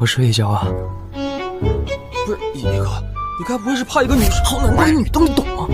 我睡一觉啊。不是野哥，你该不会是怕一个女生？好男人女都你懂吗？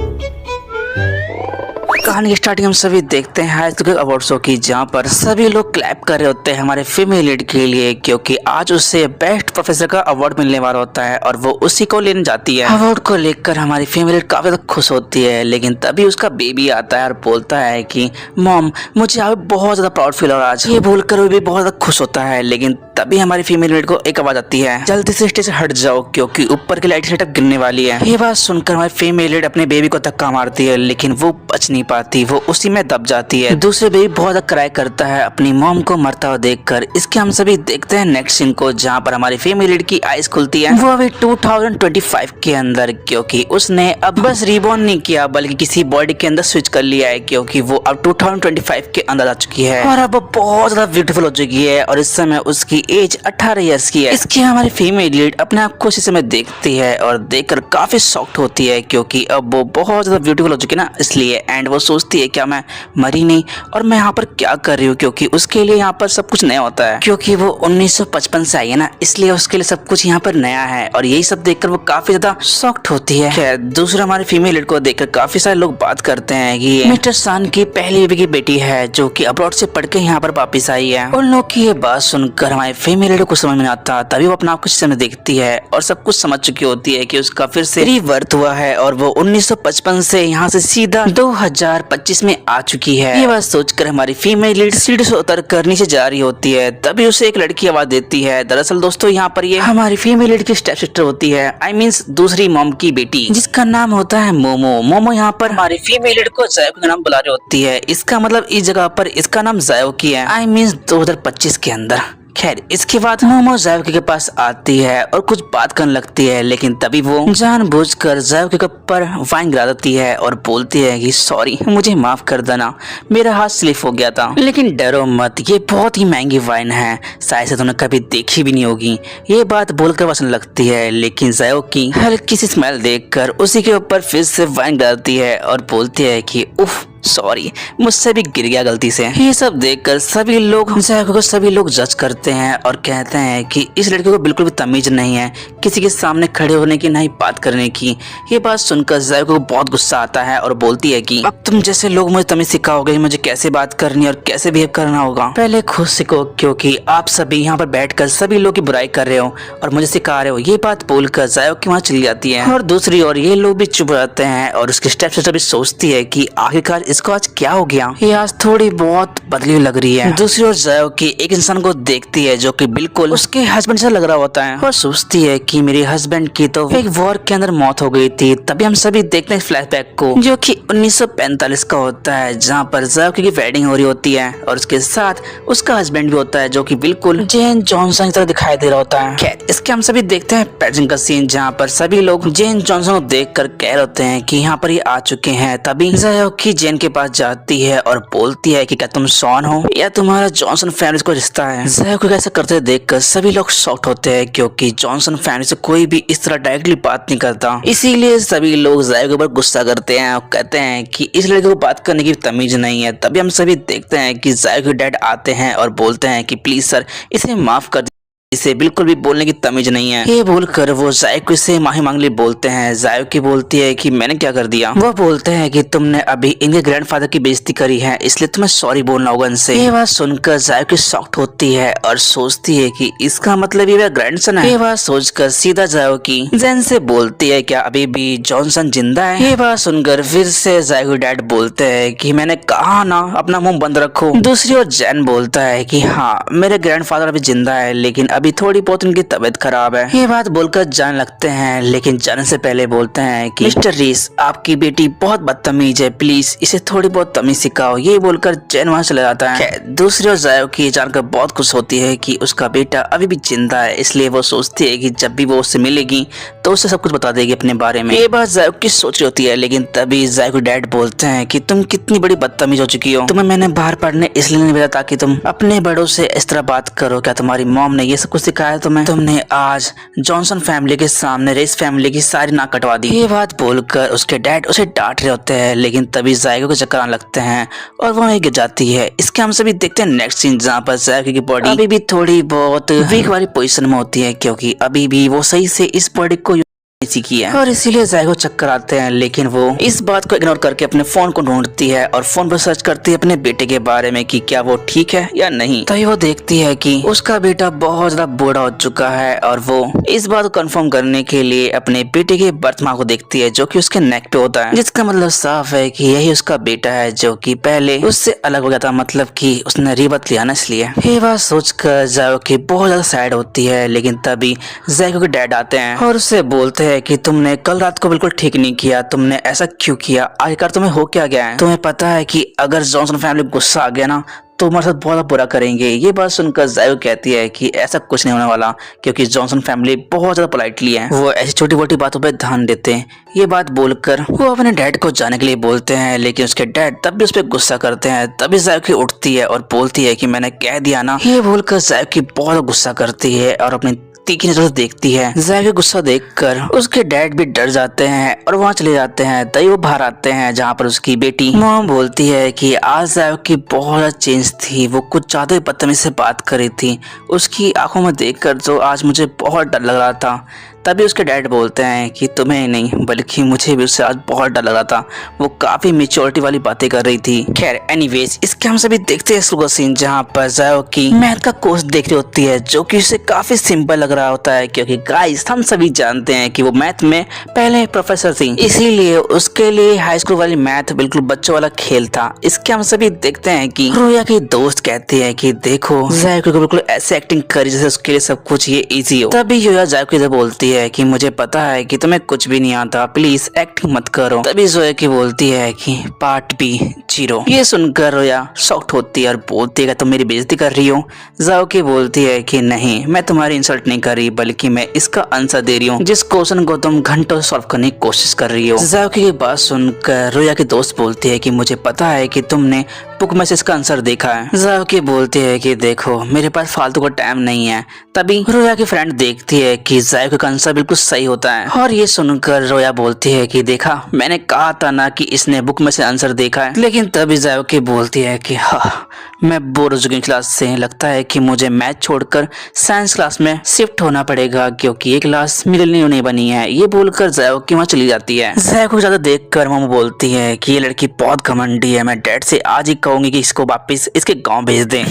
कहानी की स्टार्टिंग हम सभी देखते हैं हाई स्कूल अवार्ड शो की, जहाँ पर सभी लोग क्लैप कर रहे होते हैं हमारे फीमेल लीड के लिए, क्योंकि आज उसे बेस्ट प्रोफेसर का अवार्ड मिलने वाला होता है और वो उसी को लेने जाती है। अवार्ड को लेकर हमारी फीमेल लीड काफी ज्यादा खुश होती है, लेकिन तभी उसका बेबी आता है और बोलता है कि मॉम मुझे आज बहुत ज्यादा प्राउड फील हो रहा है आज। ये बोलकर वो भी बहुत ज्यादा खुश होता है, लेकिन तभी हमारी फीमेल लीड को एक आवाज आती है, जल्दी से स्टेज से हट जाओ क्योंकि ऊपर की लाइट सेटअप गिरने वाली है। ये बात सुनकर हमारी फीमेल लीड अपने बेबी को धक्का मारती है, लेकिन वो बच नहीं पाती, वो उसी में दब जाती है। दूसरे बेबी बहुत ज्यादा क्राई करता है अपनी मॉम को मरता हुआ देखकर। इसके हम सभी देखते हैं नेक्स्ट सीन को, जहाँ पर हमारी फीमेल लीड की आईज खुलती है, वो अभी 2025 के अंदर, क्योंकि उसने अब बस रिबॉर्न नहीं किया बल्कि किसी बॉडी के अंदर स्विच कर लिया है, क्योंकि वो अब 2025 के अंदर आ चुकी है और अब बहुत ज्यादा ब्यूटीफुल हो चुकी है और इस समय उसकी एज 18 ईयर्स की है। इसकी हमारी फीमेल लीड अपने आप को शीशे में देखती है और देखकर काफी शॉक्ड होती है, क्योंकि अब वो बहुत ज्यादा ब्यूटीफुल हो चुकी है ना, इसलिए। एंड वो सोचती है क्या मैं मरी नहीं और मैं यहाँ पर क्या कर रही हूँ, क्योंकि उसके लिए यहाँ पर सब कुछ नया होता है, क्योंकि वो 1955 से आई है ना, इसलिए उसके लिए सब कुछ यहाँ पर नया है और यही सब देखकर वो काफी ज्यादा शॉक्ड होती है। खैर दूसरा हमारी फीमेल लीड को देखकर काफी सारे लोग बात करते हैं कि ये मिस्टर सान की पहली बेबी की बेटी है जो कि अब्रॉड से पढ़ के यहाँ पर वापिस आई है। उन लोग की ये बात सुनकर हमारी फीमेल लीड को समझ में आता, तभी वो अपना आप शीशे में देखती है और सब कुछ समझ चुकी होती है कि उसका फिर से रीबर्थ हुआ है और वो 1955 से यहाँ से सीधा 2025 में आ चुकी है। ये बात सोचकर हमारी फीमेल लीड सीढ़ी से उतर कर नीचे जा रही होती है, तभी उसे एक लड़की आवाज देती है। दरअसल दोस्तों यहाँ पर ये हमारी फीमेल लीड की स्टेप सिस्टर होती है, आई मीन्स दूसरी मॉम की बेटी, जिसका नाम होता है मोमो। मोमो यहाँ पर हमारी फीमेल लीड को जायो का नाम बुला रही होती है, इसका मतलब इस जगह पर इसका नाम जायो की है, आई मीन्स 2025 के अंदर। खैर इसके बाद मोमो जायोकी के पास आती है और कुछ बात करने लगती है, लेकिन तभी वो जानबूझकर जायोकी के ऊपर वाइन गिरा देती है और बोलती है कि सॉरी मुझे माफ कर देना, मेरा हाथ स्लिप हो गया था। लेकिन डरो मत, ये बहुत ही महंगी वाइन है, शायद से तुमने कभी देखी भी नहीं होगी। ये बात बोलकर पसंद लगती है, लेकिन जायोकी हल्की सी स्मेल देखकर उसी के ऊपर फिर से वाइन गिराती है और बोलती है कि उफ सॉरी मुझसे भी गिर गया गलती से। ये सब देखकर सभी लोग जायोकी को सभी लोग जज करते हैं और कहते हैं कि इस लड़के को बिल्कुल भी तमीज नहीं है किसी के सामने खड़े होने की, नहीं बात करने की। ये बात सुनकर जायोकी को बहुत गुस्सा आता है और बोलती है कि अब तुम जैसे लोग मुझे तमीज सिखाओगे मुझे कैसे बात करनी और कैसे बिहेव करना होगा, पहले खुद सीखो, क्योंकि आप सभी यहाँ पर बैठकर सभी लोग की बुराई कर रहे हो और मुझे सिखा रहे हो। ये बात बोलकर जायोकी वहाँ चली जाती है और दूसरी ओर ये लोग भी चुप रहते हैं और उसकी स्टेप सिस्टर भी सोचती है कि आखिरकार इसको आज क्या हो गया, ये आज थोड़ी बहुत बदली लग रही है। दूसरी ओर जायोकी एक इंसान को देखती है जो कि बिल्कुल उसके हस्बैंड से लग रहा होता है और सोचती है कि मेरे हस्बैंड की तो एक वॉर के अंदर मौत हो गई थी। तभी हम सभी देखते हैं फ्लैशबैक को जो कि 1945 का होता है, जहाँ पर जायोकी की वेडिंग हो रही होती है और उसके साथ उसका हस्बैंड भी होता है जो कि बिल्कुल जेन जॉनसन की तरह दिखाई दे रहा होता है। खैर इसके हम सभी देखते हैं पैजिंग का सीन, जहाँ पर सभी लोग जेन जॉनसन को देख कर कह रहे होते हैं कि यहाँ पर ये आ चुके हैं। तभी जायोकी जेन के पास जाती है और बोलती है कि क्या तुम शॉन हो या तुम्हारा जॉनसन फैमिली को रिश्ता है। जायोकी को ऐसा करते देखकर सभी लोग शॉक्ड होते हैं, क्योंकि जॉनसन फैमिली से कोई भी इस तरह डायरेक्टली बात नहीं करता। इसीलिए सभी लोग जायोकी पर गुस्सा करते हैं और कहते हैं कि इस लड़के को बात करने की तमीज नहीं है। तभी हम सभी देखते हैं कि जायोकी डैड आते हैं और बोलते हैं कि प्लीज सर इसे माफ कर, इसे बिल्कुल भी बोलने की तमीज नहीं है। ये बोलकर वो जायोकी से माफी मांग ली बोलते हैं। जायोकी बोलती है कि मैंने क्या कर दिया। वो बोलते हैं कि तुमने अभी इनके ग्रैंडफादर की बेइज्जती करी है, इसलिए तुम्हें सॉरी बोलना होगा इनसे। ये बात सुनकर जायोकी शॉक्ड होती है और सोचती है कि इसका मतलब ये मेरा ग्रैंडसन है। ये बात सोचकर सीधा जायोकी जेन से बोलती है क्या अभी भी जॉनसन जिंदा है। ये बात सुनकर फिर से जायोकी डैड बोलते हैं कि मैंने कहा ना अपना मुंह बंद रखो। दूसरी ओर जेन बोलता है कि हाँ मेरे ग्रैंडफादर अभी जिंदा है, लेकिन अभी थोड़ी बहुत उनकी तबीयत खराब है। ये बात बोलकर जाने लगते हैं, लेकिन जाने से पहले बोलते हैं कि मिस्टर रीस आपकी बेटी बहुत बदतमीज है, प्लीज इसे थोड़ी बहुत तमीज सिखाओ। ये बोलकर जैन वहां चला जाता है। दूसरी ओर जायोकी जानकर बहुत खुश होती है कि उसका बेटा अभी भी जिंदा है, इसलिए वो सोचती है कि जब भी वो उससे मिलेगी तो उसे सब कुछ बता देगी अपने बारे में। ये बात जायोकी सोच रही होती है, लेकिन तभी जायोकी डैड बोलते हैं कि तुम कितनी बड़ी बदतमीज हो चुकी हो, तुम्हें मैंने बाहर पढ़ने इसलिए नहीं भेजा ताकि तुम अपने बड़ों से इस तरह बात करो। क्या तुम्हारी मॉम ने ये सब कुछ सिखाया तुम्हें? तुमने आज जॉनसन फैमिली के सामने रेस फैमिली की सारी नाक कटवा दी। ये बात बोलकर उसके डैड उसे डांट रहे होते हैं, लेकिन तभी जायको के चक्कर आने लगते हैं और वो वहीं गिर जाती है। इसके हम सभी देखते हैं नेक्स्ट सीन, जहाँ पर जायको की बॉडी अभी भी थोड़ी बहुत वीक वाली पोजीशन में होती है, क्योंकि अभी भी वो सही से इस बॉडी को सीखी है और इसीलिए जायको चक्कर आते हैं। लेकिन वो इस बात को इग्नोर करके अपने फोन को ढूंढती है और फोन पर सर्च करती है अपने बेटे के बारे में कि क्या वो ठीक है या नहीं। तभी वो देखती है कि उसका बेटा बहुत ज्यादा बूढ़ा हो चुका है और वो इस बात को कंफर्म करने के लिए अपने बेटे के बर्थमार्क को देखती है, जो कि उसके नेक पे होता है, जिसका मतलब साफ है कि यही उसका बेटा है, जो कि पहले उससे अलग हो गया था, मतलब कि उसने रीबर्थ लिया ना, इसलिए। ये बात सोचकर जायको की बहुत ज्यादा सैड होती है। लेकिन तभी जायको के डैड आते हैं और उससे बोलते हैं कि तुमने कल रात को बिल्कुल ठीक नहीं किया, तुमने ऐसा क्यों किया, आखिरकार तुम्हें हो क्या गया है? तुम्हें पता है कि अगर जॉनसन फैमिली गुस्सा आ गया ना तो हमारे साथ बहुत बुरा करेंगे। ये बात सुनकर जायको कहती है कि ऐसा कुछ नहीं होने वाला, क्योंकि जॉनसन फैमिली बहुत ज्यादा पोलाइटली है, वो ऐसी छोटी मोटी बातों पर ध्यान देते हैं। ये बात बोलकर वो अपने डैड को जाने के लिए बोलते हैं, लेकिन उसके डैड तब भी उस पर गुस्सा करते हैं। तभी जायको उठती है और बोलती है कि मैंने कह दिया ना। ये बोलकर जायको बहुत गुस्सा करती है और अपनी तीखी नजर से देखती है। जायको गुस्सा देखकर उसके डैड भी डर जाते हैं और वहाँ चले जाते हैं। तभी वो बाहर आते हैं, जहाँ पर उसकी बेटी मॉम बोलती है कि आज जायको की बहुत ज्यादा चेंज थी, वो कुछ ज्यादा ही बदतमीजी से बात कर रही थी। उसकी आंखों में देखकर तो आज मुझे बहुत डर लग रहा था। तभी उसके डैड बोलते हैं कि तुम्हें नहीं बल्कि मुझे भी उससे आज बहुत डर लग रहा था, वो काफी मेच्योरिटी वाली बातें कर रही थी। खैर एनीवेज, इसके हम सभी देखते हैं स्कूल का सीन, जहाँ पर जायको की मैथ का कोर्स देख रही होती है, जो कि उसे काफी सिंपल लग रहा होता है, क्योंकि गाइस हम सभी जानते हैं कि वो मैथ में पहले प्रोफेसर थी, इसीलिए उसके लिए हाई स्कूल वाली मैथ बिल्कुल बच्चों वाला खेल था। इसके हम सभी देखते हैं कि रोया की दोस्त कहती है कि देखो जायको को बिल्कुल ऐसे एक्टिंग करी जैसे उसके लिए सब कुछ ये इजी हो। तभी रोया जायको से बोलती है कि मुझे पता है कि तुम्हें कुछ भी नहीं आता, प्लीज एक्टिंग मत करो। तभी जोया की बोलती है कि पार्ट बी 0। ये सुनकर रोया शॉक्ड होती है और बोलती है कि तुम मेरी बेइज्जती कर रही हो। जाओ की बोलती है कि नहीं, मैं तुम्हारी इंसल्ट नहीं कर रही, बल्कि मैं इसका आंसर दे रही हूँ जिस क्वेश्चन को तुम घंटों सॉल्व करने की कोशिश कर रही हो। जाओ की बात सुनकर रोया की दोस्त बोलती है कि मुझे पता है कि तुमने बुक में से इसका आंसर देखा है। जाओ की बोलती है कि देखो मेरे पास फालतू का टाइम नहीं है। तभी रोया की फ्रेंड देखती है कि जायको का आंसर बिल्कुल सही होता है और ये सुनकर रोया बोलती है कि देखा मैंने कहा था ना कि इसने बुक में से आंसर देखा है। लेकिन तभी जायको बोलती है कि हाँ, मैं बोर हो चुकी क्लास से, लगता है कि मुझे मैथ छोड़कर साइंस क्लास में शिफ्ट होना पड़ेगा, क्योंकि ये क्लास मेरे लिए नहीं बनी है। ये बोलकर जायको वहाँ चली जाती है। जायको ज्यादा देखकर मम्मी बोलती है कि ये लड़की बहुत घमंडी है, मैं डैड से आज ही कहूंगी कि इसको वापस इसके गाँव भेज दें।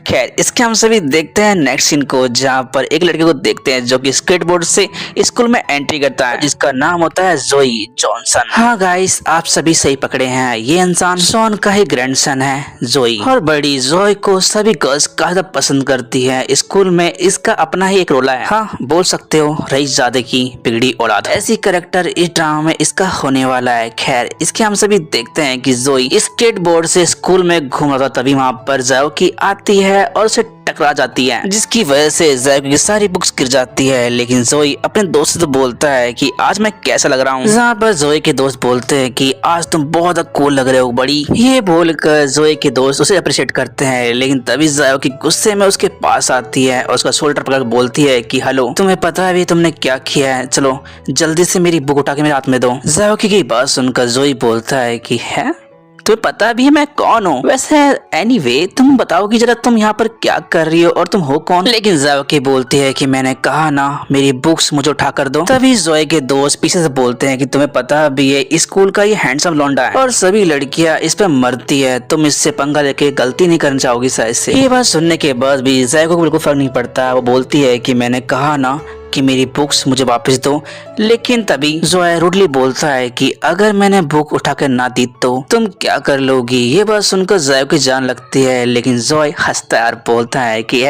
खैर इसके हम सभी देखते हैं नेक्स्ट सीन को, जहाँ पर एक लड़के को देखते हैं जो कि स्केटबोर्ड से स्कूल में एंट्री करता है, जिसका नाम होता है जोई जॉनसन। हाँ गाइस, आप सभी सही पकड़े हैं, ये इंसान शॉन का ही ग्रैंडसन है जोई। और बड़ी जोई को सभी गर्ल्स काफी पसंद करती है। स्कूल में इसका अपना ही एक रोला है, हाँ बोल सकते हो रईस ज़ादे की बिगड़ी औलाद। ऐसी कैरेक्टर इस ड्रामा में इसका होने वाला है। खैर इसके हम सभी देखते हैं कि जोई स्केटबोर्ड से स्कूल में घूम रहा था, तभी वहाँ पर जायको आती है और उसे टकरा जाती है, जिसकी वजह से जायको की सारी बुक्स गिर जाती है। लेकिन जोई अपने दोस्त से बोलता है कि आज मैं कैसा लग रहा हूँ, जहाँ पर जोई के दोस्त बोलते हैं कि आज तुम बहुत कूल लग रहे हो बड़ी। ये बोलकर जोई के दोस्त उसे अप्रिशिएट करते हैं। लेकिन तभी जायको की गुस्से में उसके पास आती है और उसका शोल्डर पकड़ बोलती है कि हेलो, तुम्हें पता है भी तुमने क्या किया है, चलो जल्दी से मेरी बुक उठा के मेरे हाथ में दो। जायको की बात सुनकर जोई बोलता है कि है तुम्हें पता भी है मैं कौन हूँ? वैसे एनीवे तुम बताओ कि जरा तुम यहाँ पर क्या कर रही हो और तुम हो कौन? लेकिन जायको बोलती है कि मैंने कहा ना मेरी बुक्स मुझे उठा कर दो। तभी जोई के दोस्त पीछे से बोलते हैं कि तुम्हें पता भी है स्कूल का ये हैंडसम लौंडा है और सभी लड़कियां इस पे मरती है, तुम इससे पंगा लेके गलती नहीं करना चाहोगी शायद से। ये बात सुनने के बाद भी जायको को बिल्कुल फर्क नहीं पड़ता। वो बोलती है कि मैंने कहा ना कि मेरी बुक्स मुझे वापस दो। लेकिन तभी जोई रूडली बोलता है कि अगर मैंने बुक उठाकर ना दी तो तुम क्या कर लोगी? ये बात सुनकर जायको की जान लगती है। लेकिन जोई हंसता है और बोलता है कि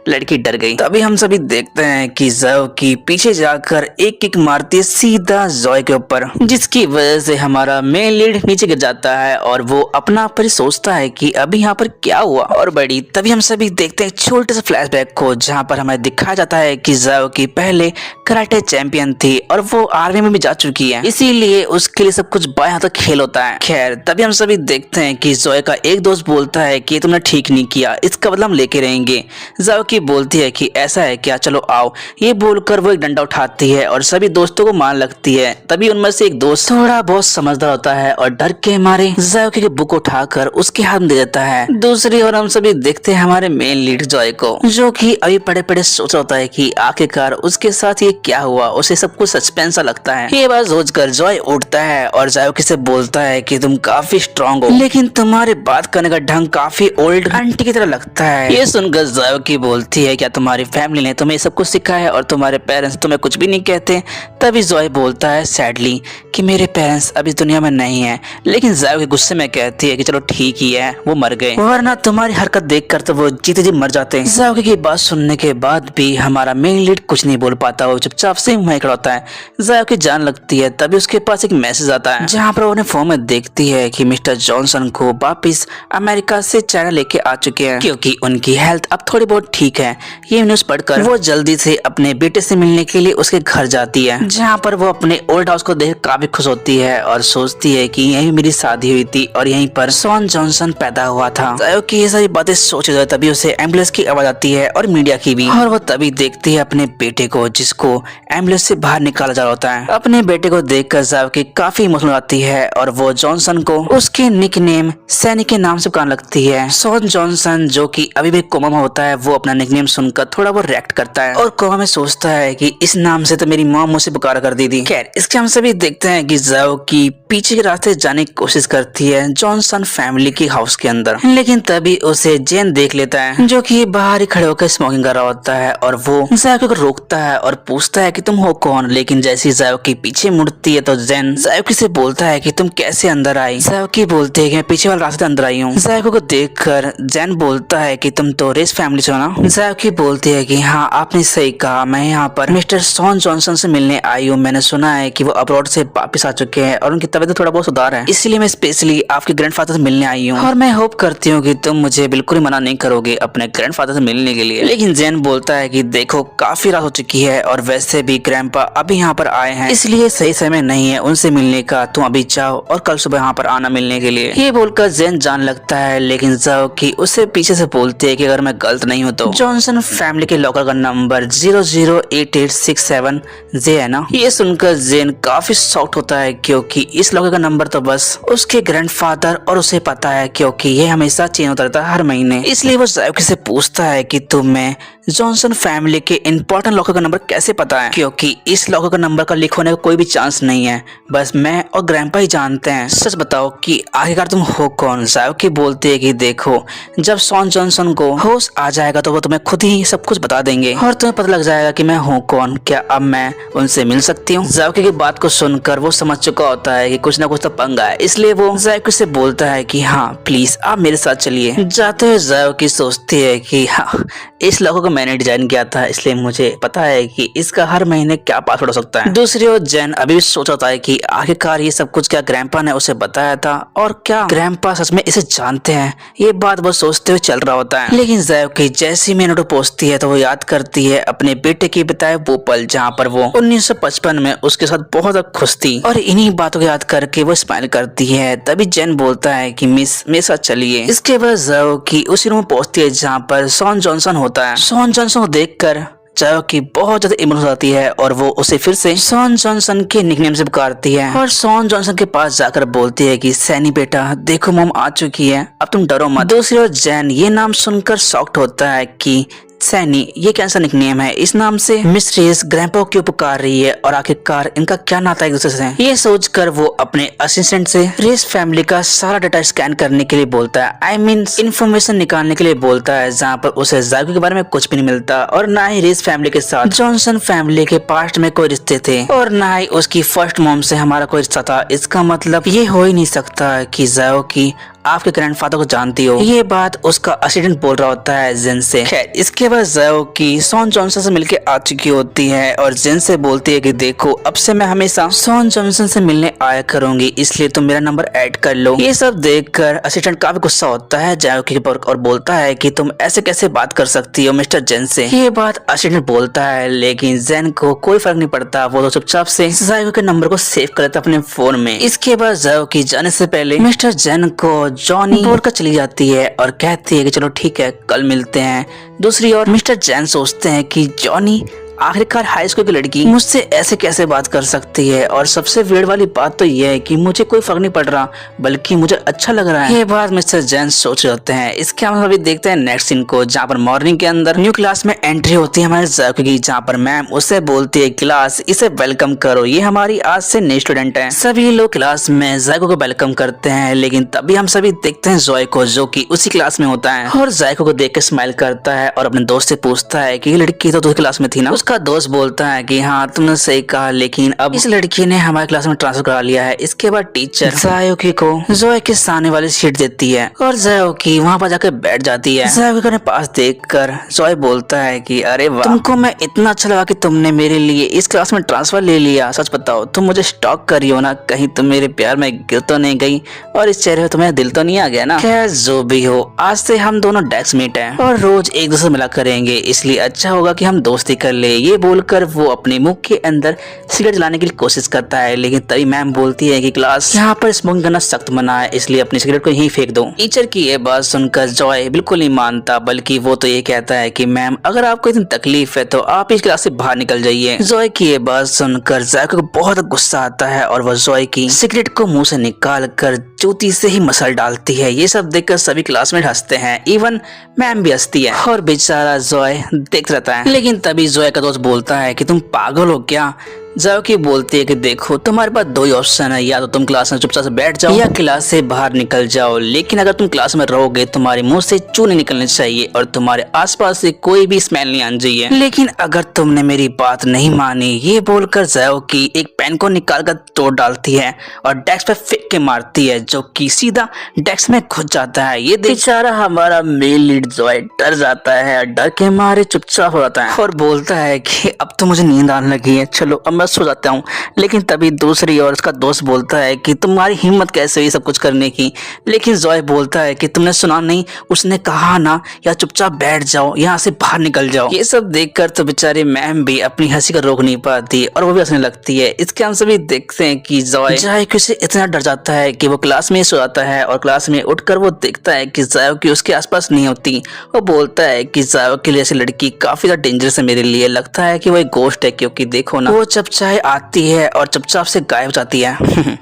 लड़की डर गई। तभी हम सभी देखते हैं कि जायको की पीछे जाकर एक किक मारती है सीधा जोई के ऊपर, जिसकी वजह से हमारा मेन लीड नीचे गिर जाता है और वो अपना पर सोचता है कि अभी यहाँ पर क्या हुआ। और बड़ी तभी हम सभी देखते हैं छोटे से फ्लैशबैक को, जहाँ पर हमें दिखाया जाता है कि जायको की पहले पहले कराटे चैंपियन थी और वो आर्मी में भी जा चुकी है, इसीलिए उसके लिए सब कुछ बाएं हाथ का खेल होता है। खैर तभी हम सभी देखते हैं कि जोए का एक दोस्त बोलता है कि तुमने ठीक नहीं किया, इसका बदला हम लेके रहेंगे। जोए की बोलती है कि ऐसा है क्या, चलो आओ। ये बोलकर वो एक डंडा उठाती है और सभी दोस्तों को मार लगती है। तभी उनमें से एक दोस्त थोड़ा बहुत समझदार होता है और डर के मारे जोए की बुक उठाकर उसके हाथ में दे देता है। दूसरी ओर हम सभी देखते हैं हमारे मेन लीड जोए को, जो कि अभी पड़े पड़े सोच रहा होता है कि आखिरकार उसके साथ ये क्या हुआ। उसे सब कुछ सस्पेंस सा लगता है। ये बात सोचकर जोए उठता है और जायोकी से बोलता है कि तुम काफी स्ट्रांग हो, लेकिन तुम्हारे बात करने का ढंग काफी ओल्ड आंटी की तरह लगता है। ये सुनकर जायोकी बोलती है क्या तुम्हारी फैमिली ने तुम्हें सब कुछ सिखाया है और तुम्हारे पेरेंट्स तुम्हें कुछ भी नहीं कहते। तभी जोए बोलता है सैडली कि मेरे पेरेंट्स अभी दुनिया में नहीं है, लेकिन जायोकी गुस्से में कहती है कि चलो ठीक ही है, वो मर गए, वरना तुम्हारी हरकत देखकर तो वो जीते जी मर जाते। जायोकी की बात सुनने के बाद भी हमारा मेन लीड कुछ नहीं बोल पाता, वो चुपचाप से वहीं खड़ा होता है। जायोकी जान लगती है। तभी उसके पास एक मैसेज आता है जहाँ पर उन्हें फोन में देखती है कि मिस्टर जॉनसन को वापिस अमेरिका से चाइना लेके आ चुके हैं, क्योंकि उनकी हेल्थ अब थोड़ी बहुत ठीक है। ये न्यूज पढ़कर वो जल्दी से अपने बेटे से मिलने के लिए उसके घर जाती है, जहाँ पर वो अपने ओल्ड हाउस को देख काफी खुश होती है और सोचती है कि यहीं मेरी शादी हुई थी और यहीं पर शॉन जॉनसन पैदा हुआ था। जायोकी ये सारी बातें सोच रहे तभी उसे एम्बुलेंस की आवाज आती है और मीडिया की भी, और वो तभी देखती है अपने बेटे को जिसको एम्बुलेंस से बाहर निकाला जा रहा होता है। अपने बेटे को देखकर जायोकी काफी इमोशनल आती है और वो जॉनसन को उसके निकनेम सैनी के नाम से पुकारने लगती है। शॉन जॉनसन जो कि अभी भी कोमा में होता है, वो अपना निकनेम सुनकर थोड़ा वो रिएक्ट करता है और कोमा में सोचता है कि इस नाम से तो मेरी मॉम मुझसे पुकारा कर दी थी। खैर इसके हम सभी देखते हैं कि जायोकी पीछे के रास्ते जाने की कोशिश करती है जॉनसन फैमिली के हाउस के अंदर, लेकिन तभी उसे जेन देख लेता है जो कि बाहर ही खड़े होकर स्मोकिंग कर रहा होता है और वो जायोकी को रोकता है और पूछता है कि तुम हो कौन। लेकिन जैसी जायोकी पीछे मुड़ती है तो जेन जायोकी से बोलता है कि तुम कैसे अंदर आई। जायोकी बोलती है कि मैं पीछे वाले रास्ते अंदर आई हूँ। जायोकी को देखकर जेन बोलता है कि तुम तो रेस फैमिली से हो ना। जायोकी बोलती है कि हाँ आपने सही कहा, मैं यहाँ पर मिस्टर शॉन जॉनसन से मिलने आई हूँ। मैंने सुना है कि वो अब्रॉड से वापिस आ चुके हैं और उनकी तबीयत थोड़ा बहुत सुधार है, इसलिए मैं स्पेशली आपके ग्रैंडफादर से मिलने आई हूँ और मैं होप करती हूँ कि तुम मुझे बिल्कुल ही मना नहीं करोगे अपने ग्रैंडफादर से मिलने के लिए। लेकिन जेन बोलता है कि देखो काफी रात हो चुकी है और वैसे भी ग्रैंडपा अभी यहाँ पर आए हैं, इसलिए सही समय नहीं है उनसे मिलने का। तुम अभी जाओ और कल सुबह यहाँ पर आना मिलने के लिए। ये बोलकर जेन जान लगता है, लेकिन जायोकी उससे पीछे से बोलती है कि अगर मैं गलत नहीं हूँ तो जॉनसन फैमिली के लॉकर का नंबर 008867 जे है ना। ये सुनकर जेन काफी शॉक्ड होता है, क्योंकि इस लॉकर का नंबर तो बस उसके ग्रैंडफादर और उसे पता है, क्योंकि ये हमेशा चेंज होता रहता है हर महीने। इसलिए वो जायोकी से पूछता है कि तुम्हें जॉनसन फैमिली के इंपॉर्टेंट लॉकर का नंबर कैसे पता है, क्योंकि इस लॉकर का नंबर का लीक होने का कोई भी चांस नहीं है, बस मैं और ग्रैंडपा ही जानते हैं। सच बताओ कि आखिरकार तुम हो कौन। जायोकी बोलती है कि देखो जब शॉन जॉनसन को होश आ जाएगा तो वो तुम्हें खुद ही सब कुछ बता देंगे और तुम्हें पता लग जाएगा कि मैं हूँ कौन। क्या अब मैं उनसे मिल सकती हूँ। जायोकी की बात को सुनकर वो समझ चुका होता है कि कुछ ना कुछ तो पंगा है, इसलिए वो जायोकी से बोलता है कि हाँ प्लीज आप मेरे साथ चलिए। जाते हुए जायोकी सोचती है कि हाँ इस लॉकर को मैंने डिजाइन किया था, इसलिए मुझे पता है कि इसका हर महीने क्या पासवर्ड हो सकता है। दूसरी ओर जेन अभी भी सोच रहा है कि आखिरकार ये सब कुछ क्या ग्रैंडपा ने उसे बताया था और क्या ग्रैंडपा सच में इसे जानते हैं। ये बात वो सोचते हुए चल रहा होता है, लेकिन जायोकी जैसी मिनटों पहुंचती है तो वो याद करती है अपने बेटे के बताए वो पल जहाँ पर वो 1955 में उसके साथ बहुत खुश थी, और इन्हीं बातों को याद करके वो स्माइल करती है। तभी जेन बोलता है कि मिस मेरे साथ चलिए। इसके बाद जायोकी उसी रूम में पहुंचती है जहाँ पर शॉन जॉनसन होता है। शॉन जॉनसन को देखकर जायोकी बहुत ज्यादा इमोशनल हो जाती है और वो उसे फिर से शॉन जॉनसन के निकनेम से पुकारती है और शॉन जॉनसन के पास जाकर बोलती है कि सैनी बेटा देखो मॉम आ चुकी है, अब तुम डरो मत। दूसरी ओर जैन ये नाम सुनकर शॉक्ड होता है कि सैनी ये कैसा निकनेम है, इस नाम से मिस रेस ग्रैंडपा क्यों पुकार रही है और आखिरकार इनका क्या नाता एक दूसरे से। ये सोचकर वो अपने असिस्टेंट से रेस फैमिली का सारा डाटा स्कैन करने के लिए बोलता है, आई मीन इंफॉर्मेशन निकालने के लिए बोलता है, जहाँ पर उसे जायोकी के बारे में कुछ भी नहीं मिलता और ना ही रेस फैमिली के साथ जॉनसन फैमिली के पास्ट में कोई रिश्ते थे और ना ही उसकी फर्स्ट मॉम से हमारा कोई रिश्ता था। इसका मतलब ये हो ही नहीं सकता कि जायोकी आपके ग्रैंडफादर को जानती हो। ये बात उसका असिस्टेंट बोल रहा होता है जिन से। खैर इसके बाद जाओ की शॉन जॉनसन से मिलके आ चुकी होती है और जिन से बोलती है कि देखो अब से मैं हमेशा शॉन जॉनसन से मिलने आया करूंगी, इसलिए तुम मेरा नंबर ऐड कर लो। ये सब देखकर असिस्टेंट काफी गुस्सा होता है जाओ के ऊपर और बोलता है कि तुम ऐसे कैसे बात कर सकती हो मिस्टर जेन से। ये बात असिस्टेंट बोलता है लेकिन जेन को कोई फर्क नहीं पड़ता, वो तो चुपचाप से जायो के नंबर को सेव कर लेता अपने फोन में। इसके बाद जायो की जाने से पहले मिस्टर जेन को जॉनी बोलकर चली जाती है और कहती है कि चलो ठीक है कल मिलते हैं। दूसरी ओर मिस्टर जेन सोचते हैं कि जॉनी आखिरकार हाई स्कूल की लड़की मुझसे ऐसे कैसे बात कर सकती है, और सबसे वियर्ड वाली बात तो यह है कि मुझे कोई फर्क नहीं पड़ रहा बल्कि मुझे अच्छा लग रहा है। ये बात मिस्टर जैन सोच रहे होते हैं। इसके हम अभी देखते हैं नेक्स्ट सीन को, जहाँ पर मॉर्निंग के अंदर न्यू क्लास में एंट्री होती है हमारे जाको की, जहाँ पर मैम उसे बोलती है क्लास इसे वेलकम करो, ये हमारी आज से नई स्टूडेंट है। सभी लोग क्लास में जाको को वेलकम करते हैं लेकिन तभी हम सभी देखते हैं जॉय को जो की उसी क्लास में होता है और जाको को देख के स्माइल करता है और अपने दोस्त से पूछता है कि ये लड़की तो दूसरी क्लास में थी ना। उसका दोस्त बोलता है कि हाँ तुमने सही कहा, लेकिन अब इस लड़की ने हमारे क्लास में ट्रांसफर करा लिया है। इसके बाद टीचर जायोकी को जोए के सामने वाली सीट देती है और जायोकी वहाँ पर जाकर बैठ जाती है। जायोकी ने पास देखकर जोए बोलता है कि अरे वाह, तुमको मैं इतना अच्छा लगा कि तुमने मेरे लिए इस क्लास में ट्रांसफर ले लिया। सच बताओ तुम मुझे स्टॉक कर रही हो ना, कहीं तुम मेरे प्यार में गिर तो नहीं गई और इस चेहरे पे तुम्हें दिल तो नहीं आ गया ना। खैर जो भी हो, आज से हम दोनों डेस्कमेट हैं और रोज एक दूसरे से मिला करेंगे, इसलिए अच्छा होगा कि हम दोस्ती कर ले। ये बोलकर वो अपने मुंह के अंदर सिगरेट जलाने की कोशिश करता है लेकिन तभी मैम बोलती है कि क्लास यहाँ पर स्मोकिंग करना सख्त मना है, इसलिए अपनी सिगरेट को यहीं फेंक दो। टीचर की ये बात सुनकर जॉय बिल्कुल नहीं मानता, बल्कि वो तो ये कहता है कि मैम अगर आपको इतनी तकलीफ है तो आप इस क्लास से बाहर निकल जाइए। जॉय की ये बात सुनकर जायको को बहुत गुस्सा आता है और वह जॉय की सिगरेट को मुंह से निकाल कर जूती से ही मसल डालती है। ये सब देखकर सभी क्लासमेट हंसते हैं, इवन मैम भी हंसती है और बेचारा जॉय देख रहता है। लेकिन तभी जॉय का दोस्त बोलता है कि तुम पागल हो क्या। जायोकी बोलती है कि देखो तुम्हारे पास दो ही ऑप्शन है, या तो तुम क्लास में चुपचाप से बैठ जाओ या क्लास से बाहर निकल जाओ, लेकिन अगर तुम क्लास में रहोगे तुम्हारे मुंह से चूने निकलने चाहिए और तुम्हारे आसपास से कोई भी स्मेल नहीं आनी चाहिए। लेकिन अगर तुमने मेरी बात नहीं मानी, ये बोलकर जायोकी एक पेन को निकाल कर तोड़ डालती है और डेस्क पे फेंक के मारती है जो कि सीधा डेस्क में घुस जाता है। ये बेचारा हमारा मेल लीड जॉय डर जाता है, डर के मारे चुपचाप हो जाता है और बोलता है कि अब तो मुझे नींद आने लगी है, चलो अब मैं सो जाता हूँ। लेकिन तभी दूसरी ओर उसका दोस्त बोलता है कि तुम्हारी हिम्मत कैसे हुई सब कुछ करने की। लेकिन जॉय बोलता है कि तुमने सुना नहीं, उसने कहा ना या चुपचाप बैठ जाओ, यहाँ से बाहर निकल जाओ। ये सब देखकर तो बेचारी मैम भी अपनी हंसी को रोक नहीं पाती और वो भी हंसने लगती है। इसके हम सभी देखते हैं कि जॉय जायोकी से इतना डर जाता है कि वो क्लास में सो जाता है और क्लास में उठकर वो देखता है कि जायोकी उसके आसपास नहीं होती। वो बोलता है कि जायोकी जैसी लड़की काफी ज्यादा डेंजरस है मेरे लिए, लगता है कि वो एक गोस्ट है, क्योंकि देखो ना वो जब चाहे आती है और चुपचाप से गायब हो जाती है।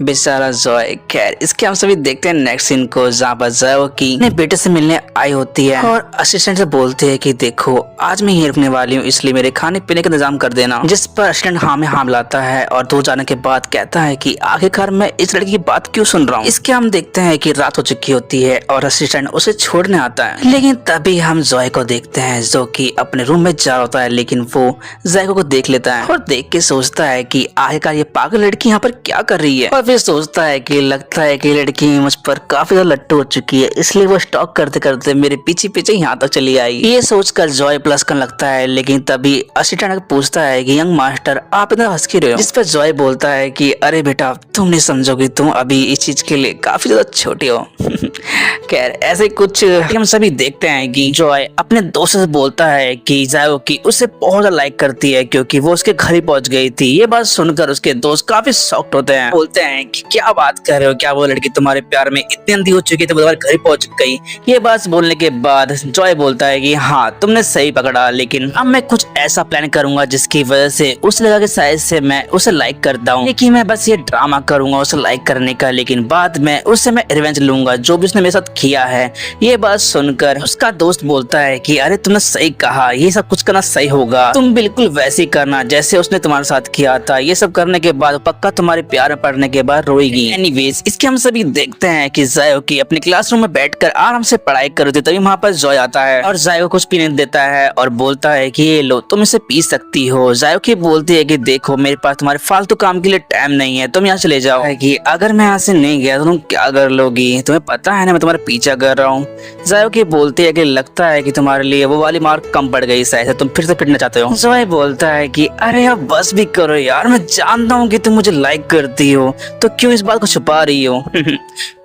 बेचारा जॉय। खैर इसके हम सभी देखते हैं नेक्स्ट सीन को, जहाँ पर जायोकी अपने बेटे से मिलने आई होती है और असिस्टेंट से बोलते हैं कि देखो आज मैं यहीं रुकने वाली हूँ, इसलिए मेरे खाने पीने का इंतजाम कर देना। जिस पर असिस्टेंट हाँ में हाँ मिलाता है और दूर जाने के बाद कहता है कि आखिरकार मैं इस लड़की की बात क्यों सुन रहा हूँ। इसके हम देखते हैं कि रात हो चुकी होती है और असिस्टेंट उसे छोड़ने आता है, लेकिन तभी हम जॉय को देखते हैं जो कि अपने रूम में जा होता है, लेकिन वो जायको को देख लेता है और देख के सोचता है कि आखिरकार ये पागल लड़की यहाँ पर क्या कर रही है। और फिर सोचता है कि लगता है कि लड़की मुझ पर काफी ज्यादा लट्टू हो चुकी है, इसलिए वो स्टॉक करते करते मेरे पीछे पीछे यहाँ तक चली आई। ये सोचकर जॉय प्लस करने लगता है, लेकिन तभी असिस्टेंट पूछता है कि यंग मास्टर आप इतना हंस क्यों रहे हो। जिस पर जॉय बोलता है कि अरे बेटा तुम नहीं समझोगी, तुम अभी इस चीज के लिए काफी ज्यादा छोटे हो। खैर ऐसे कुछ हम सभी देखते हैं कि जॉय अपने दोस्त से बोलता है कि जायोकी उसे बहुत ज्यादा लाइक करती है क्योंकि वो उसके घर ही पहुंच गई थी। ये बात सुनकर उसके दोस्त काफी शॉक्ड होते हैं, बोलते हैं कि क्या बात कर रहे हो, क्या वो लड़की तुम्हारे प्यार में इतनी अंधी हो चुकी थी वो तुम्हारे घर ही पहुंच गई। ये बात बोलने के बाद जॉय बोलता है कि हाँ तुमने सही पकड़ा, लेकिन अब मैं कुछ ऐसा प्लान करूंगा जिसकी वजह से उस लगा के शायद से मैं उसे लाइक करता हूँ, लेकिन मैं बस ये ड्रामा करूंगा उसे लाइक करने का, लेकिन बाद में उससे मैं रिवेंज लूंगा जो भी उसने मेरे साथ किया है। ये बात सुनकर उसका दोस्त बोलता है कि अरे तुमने सही कहा, ये सब कुछ करना सही होगा, तुम बिल्कुल वैसे ही करना जैसे उसने तुम्हारे साथ किया था, ये सब करने के बाद पक्का तुम्हारे प्यार में पड़ने के बाद रोएगी। एनीवेज इसके हम सभी देखते हैं कि जायो की अपने क्लासरूम में बैठकर आराम से पढ़ाई कर रही थी, तभी वहाँ पर जॉय आता है और जायो को कुछ पीने देता है और बोलता है कि ये लो तुम इसे पी सकती हो। जायो की बोलती है कि देखो मेरे पास तुम्हारे फालतू काम के लिए टाइम नहीं है, तुम यहाँ चले जाओ। है कि अगर मैं यहाँ से नहीं गया तो तुम क्या कर लोगी, तुम्हें पता है ना मैं तुम्हारा पीछा कर रहा हूँ। जायो की बोलती है कि लगता है कि तुम्हारे लिए वो वाली मार्क कम पड़ गई, शायद तुम फिर से पिटना चाहते हो। जॉय बोलता है कि अरे यार बस भी करो यार, मैं जानता हूँ कि तुम मुझे लाइक करती हो, तो क्यों इस बात को छुपा रही हो।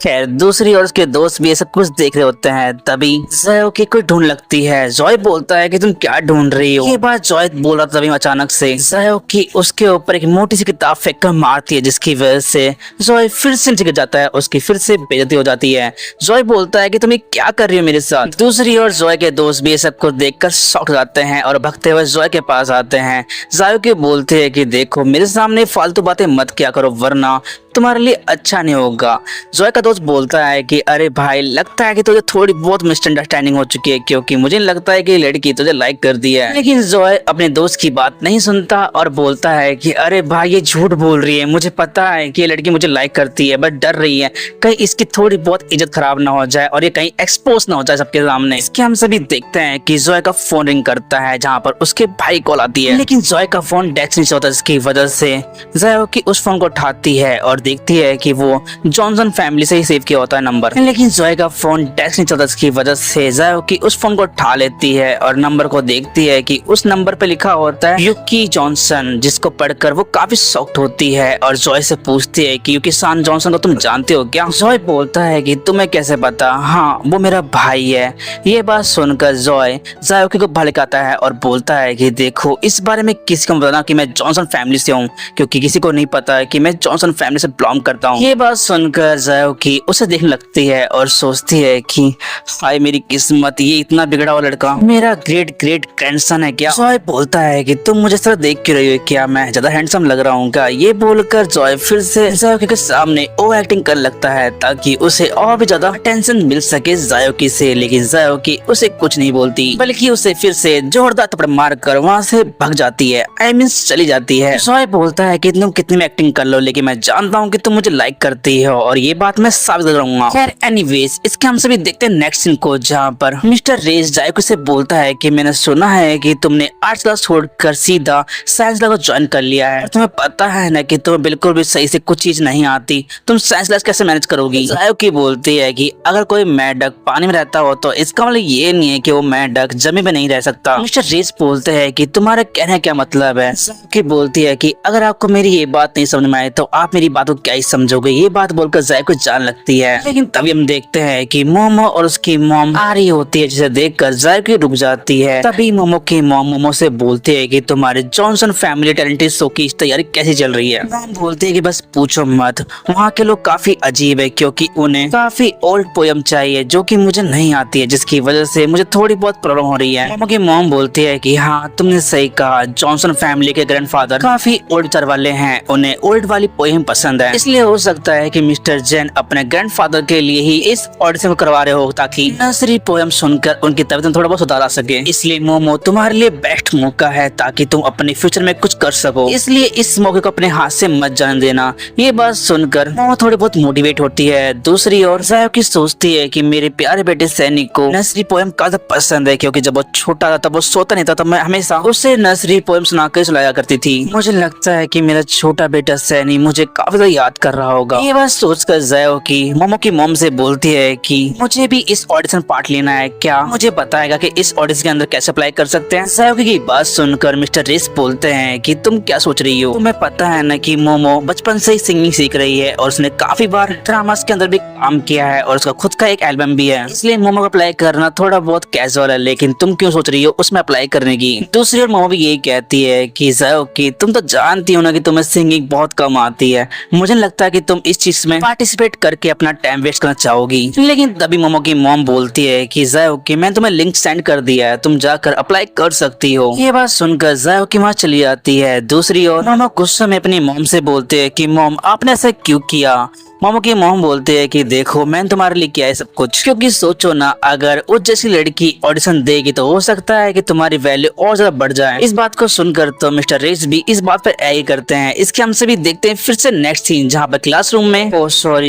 खैर दूसरी और उसके दोस्त भी ये सब कुछ देख रहे होते हैं, तभी जायो की कोई ढूंढ लगती है। जॉय बोलता है कि तुम क्या ढूंढ रही हो। ये बात जॉय बोल रहा था, तभी अचानक से जायो की उसके ऊपर एक मोटी सी किताब फेंक कर मारती है, जिसकी वजह से जॉय फिर से नीचे गिर जाता है, उसकी फिर से बेइज्जती हो जाती है। जॉय बोलता है कि तुम ये क्या कर रही हो मेरे साथ। दूसरी ओर जॉय के दोस्त भी ये सब कुछ देखकर शॉक हो जाते हैं और भगते हुए जॉय के पास आते हैं। जायो के बोलते हैं कि देखो मेरे सामने फालतू बातें मत किया करो वरना तुम्हारे लिए अच्छा नहीं होगा। जॉय का दोस्त बोलता है कि अरे भाई लगता है कि तुझे थोड़ी बहुत मिसअंडरस्टैंडिंग हो चुकी है, क्योंकि मुझे लगता है कि लड़की तुझे लाइक कर दी है। लेकिन जॉय अपने दोस्त की बात नहीं सुनता और बोलता है कि अरे भाई ये झूठ बोल रही है, मुझे पता है कि ये लड़की मुझे लाइक करती है, बट डर रही है कहीं इसकी थोड़ी बहुत इज्जत खराब ना हो जाए और ये कहीं एक्सपोज ना हो जाए सबके सामने। इसके हम सभी देखते हैं कि जॉय का फोन रिंग करता है, जहाँ पर उसके भाई कॉल आती है, लेकिन जॉय का फोन डेस्क नीचे होता है, जिसकी वजह से जायो की उस फोन को उठाती है और देखती है कि वो जॉनसन फैमिली से ही सेव किया होता है नंबर। लेकिन जॉय का फोन डेस्क नहीं चलता, इसकी वजह से जायो की उस फोन को उठा लेती है और नंबर को देखती है कि उस नंबर पे लिखा होता है यूकी जॉनसन, जिसको पढ़कर वो काफी शॉक्ड होती है और जॉय से पूछती है कि यूकी सान जॉनसन को तुम जानते हो क्या। जॉय बोलता है कि तुम्हें कैसे पता, हाँ वो मेरा भाई है। ये बात सुनकर जॉय जायो को भड़काता है और बोलता है कि देखो इस बारे में किसी को बताना कि मैं जॉनसन फैमिली से हूँ, क्योंकि किसी को नहीं पता है कि मैं जॉनसन फैमिली से बिलोंग करता हूँ। ये बात सुनकर जायो की उसे देखने लगती है और सोचती है कि हाय मेरी किस्मत, ये इतना बिगड़ा हुआ लड़का मेरा ग्रेट ग्रेट ग्रैंडसन है क्या। जॉय बोलता है कि तुम मुझे इस तरह देख क्यों रही हो, क्या मैं ज्यादा हैंडसम लग रहा हूँ क्या। ये बोलकर जॉय फिर से जायो के सामने ओवर एक्टिंग कर लगता है ताकि उसे और भी ज्यादा अटेंशन मिल सके जायो की से। लेकिन जायो की उसे कुछ नहीं बोलती, बल्कि उसे फिर से जोरदार थप्पड़ मार कर वहाँ से भग जाती है, आई मीन चली जाती है। जॉय बोलता है कि तुम कितनी में एक्टिंग कर लो, लेकिन मैं जानता हूँ कि तुम मुझे लाइक करती हो और ये बात मैं साबित करूंगा। खैर एनीवेज इसके हम सभी देखते हैं नेक्स्ट सीन को, जहाँ पर मिस्टर रेस जायो से बोलता है कि मैंने सुना है कि तुमने आर्ट्स क्लास छोड़कर सीधा साइंस क्लास को ज्वाइन कर लिया है, तुम्हें पता है ना कि तुम्हें बिल्कुल भी सही से कुछ चीज नहीं आती, तुम साइंस क्लास कैसे मैनेज करोगी। जायो की बोलती है कि अगर कोई मेंढक पानी में रहता हो तो इसका मतलब ये नहीं है कि वो मेंढक जमीन में नहीं रह सकता। मिस्टर रेस बोलते हैं कि तुम्हारा कहने क्या मतलब है। जायो की बोलती है कि अगर आपको मेरी ये बात नहीं समझ में आए तो आप मेरी बात को क्या ही समझोगे। ये बात बोलकर जायो को जान लगती है, लेकिन तभी हम देखते हैं कि मोमो और उसकी मॉम आ रही होती है, जिसे देखकर जायो की रुक जाती है। तभी मोमो की मॉम मोमो से बोलती है कि तुम्हारे जॉनसन फैमिली टैलेंटेड शो की तैयारी कैसी चल रही है। मॉम बोलती है कि बस पूछो मत, वहाँ के लोग काफी अजीब है, क्योंकि उन्हें काफी ओल्ड पोयम चाहिए जो कि मुझे नहीं आती है, जिसकी वजह से मुझे थोड़ी बहुत प्रॉब्लम हो रही है। मोमो की मॉम बोलती है कि हाँ तुमने सही कहा, जॉनसन फैमिली के ग्रैंडफादर काफी ओल्ड विचार वाले हैं, उन्हें ओल्ड वाली पोयम पसंद है, इसलिए हो सकता है कि मिस्टर जेन अपने ग्रैंडफादर के लिए ही इस ऑडिशन को करवा रहे हो ताकि नर्सरी पोयम सुनकर उनकी तबीयत में थोड़ा बहुत सुधार आ सके। इसलिए मोमो तुम्हारे लिए बेस्ट मौका है ताकि तुम अपने फ्यूचर में कुछ कर सको, इसलिए इस मौके को अपने हाथ से मत जाने देना। ये बात सुनकर मोमो थोड़ी बहुत मोटिवेट होती है। दूसरी ओर जायो की सोचती है कि मेरे प्यारे बेटे सैनिक को नर्सरी पोयम काफी पसंद है, क्योंकि जब वो छोटा था तब वो सोता नहीं था, तब मैं हमेशा उसे नर्सरी पोयम सुनाकर सुलाया करती थी। मुझे लगता है कि मेरा छोटा बेटा सैनी मुझे काफी ज्यादा याद कर रहा होगा। ये बात सोचकर जायो की मोमो की मॉम से बोलती है कि मुझे भी इस ऑडिशन पार्ट लेना है, क्या मुझे बताएगा कि इस ऑडिशन के अंदर कैसे अप्लाई कर सकते हैं। जायो की बात सुनकर मिस्टर रेस बोलते हैं कि तुम क्या सोच रही हो, तुम्हें पता है ना कि मोमो बचपन से ही सिंगिंग सीख रही है और उसने काफी बार ड्रामास के अंदर भी काम किया है और उसका खुद का एक एल्बम भी है, इसलिए मोमो को अप्लाई करना थोड़ा बहुत कैजुअल है, लेकिन तुम क्यों सोच रही हो उसमें अप्लाई करने की। दूसरी ओर मोमो भी यही कहती है कि जायो की तुम तो जानती हो ना कि तुम्हें सिंगिंग बहुत कम आती है, मुझे लगता है कि तुम इस चीज में पार्टिसिपेट करके अपना टाइम वेस्ट करना चाहोगी। लेकिन तभी मोमो की मॉम बोलती है कि जायो की मैंने तुम्हें लिंक सेंड कर दिया है, तुम जाकर अप्लाई कर सकती हो। ये बात सुनकर जायो की वहाँ चली जाती है। दूसरी ओर मोमो गुस्से में अपनी मॉम से बोलते हैं कि मॉम आपने ऐसा क्यों किया, मोमो की मॉम बोलते हैं कि देखो मैंने तुम्हारे लिए किया है सब कुछ, क्योंकि सोचो ना अगर उस जैसी लड़की ऑडिशन देगी तो हो सकता है कि तुम्हारी वैल्यू और ज्यादा बढ़ जाए। इस बात को सुनकर तो मिस्टर रेस भी इस बात पर एग्री करते हैं। इसके हम सभी देखते हैं फिर से नेक्स्ट सीन, जहाँ पर क्लासरूम में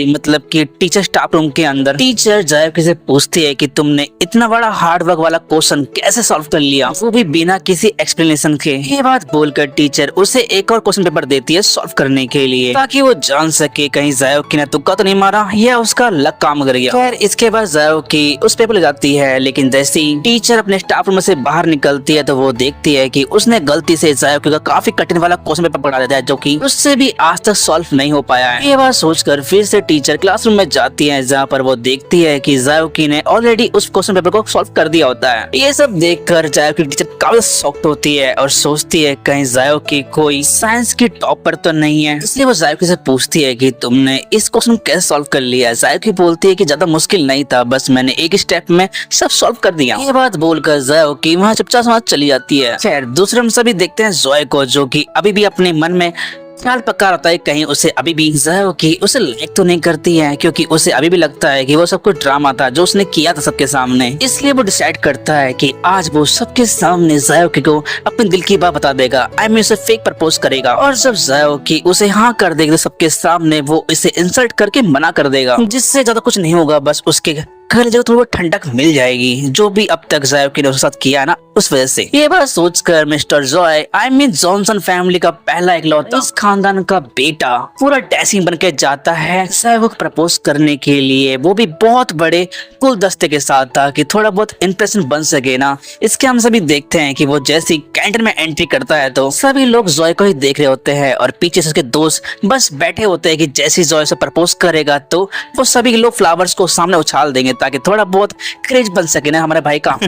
मतलब कि टीचर स्टाफ रूम के अंदर टीचर जायकी से पूछती है कि तुमने इतना बड़ा हार्ड वर्क वाला क्वेश्चन कैसे सॉल्व कर लिया, वो भी बिना किसी एक्सप्लेनेशन के। ये बात बोलकर टीचर उसे एक और क्वेश्चन पेपर देती है सॉल्व करने के लिए, ताकि वो जान सके कहीं जायकी ने तुक्का तो नहीं मारा या उसका लक काम कर गया। खैर इसके बाद जायकी उस पेपर ले जाती है, लेकिन जैसे ही टीचर अपने स्टाफ रूम से बाहर निकलती है तो वो देखती है कि उसने गलती से जायकी का काफी कठिन वाला क्वेश्चन पेपर पढ़ा देता है, जो कि उससे भी आज तक सॉल्व नहीं हो पाया है। ये बात सोचकर फिर से टीचर क्लासरूम में जाती है, जहाँ पर वो देखती है कि जायकी ने ऑलरेडी उस क्वेश्चन पेपर को सॉल्व कर दिया होता है। ये सब देखकर जायकी टीचर काफी शॉक्ड होती है और सोचती है कहीं जायकी कोई साइंस की टॉपर तो नहीं है, इसलिए वो जायकी से पूछती है कि तुमने इस क्वेश्चन कैसे सॉल्व कर लिया। जायकी बोलती है कि ज्यादा मुश्किल नहीं था, बस मैंने एक ही स्टेप में सब सॉल्व कर दिया। ये बात बोलकर जायकी वहाँ चुपचाप समाज चली जाती है। खैर दूसरे हम सभी देखते हैं जोय को, जो कि अभी भी अपने मन में ख्याल पक्का रहता है कहीं उसे अभी भी जायकी उसे लाइक तो नहीं करती है, क्योंकि उसे अभी भी लगता है कि वो सब कुछ ड्रामा था जो उसने किया था सबके सामने। इसलिए वो डिसाइड करता है कि आज वो सबके सामने जायकी को अपने दिल की बात बता देगा। उसे फेक प्रपोज करेगा, और जब जायकी उसे हाँ कर देगी तो सबके सामने वो इसे इंसल्ट करके मना कर देगा, जिससे ज्यादा कुछ नहीं होगा, बस उसके घर जगह थोड़ी ठंडक मिल जाएगी, जो भी अब तक जायकी ने उसके साथ किया ना उस वजह से। ये बात सोचकर मिस्टर जॉय जॉनसन फैमिली का पहला इकलौता इस खानदान का बेटा पूरा डैशिंग बन के जाता है जायकी को प्रपोज करने के लिए, वो भी बहुत बड़े गुलदस्ते के साथ, ताकि थोड़ा बहुत इंप्रेशन बन सके ना। इसके हम सभी देखते हैं कि वो जैसे कैंटीन में एंट्री करता है तो सभी लोग जॉय को ही देख रहे होते हैं, और पीछे से उसके दोस्त बस बैठे होते हैं कि जैसे जॉय से प्रपोज करेगा तो वो सभी लोग फ्लावर्स को सामने उछाल देंगे, ताकि थोड़ा बहुत क्रेज बन सके ना हमारे भाई का।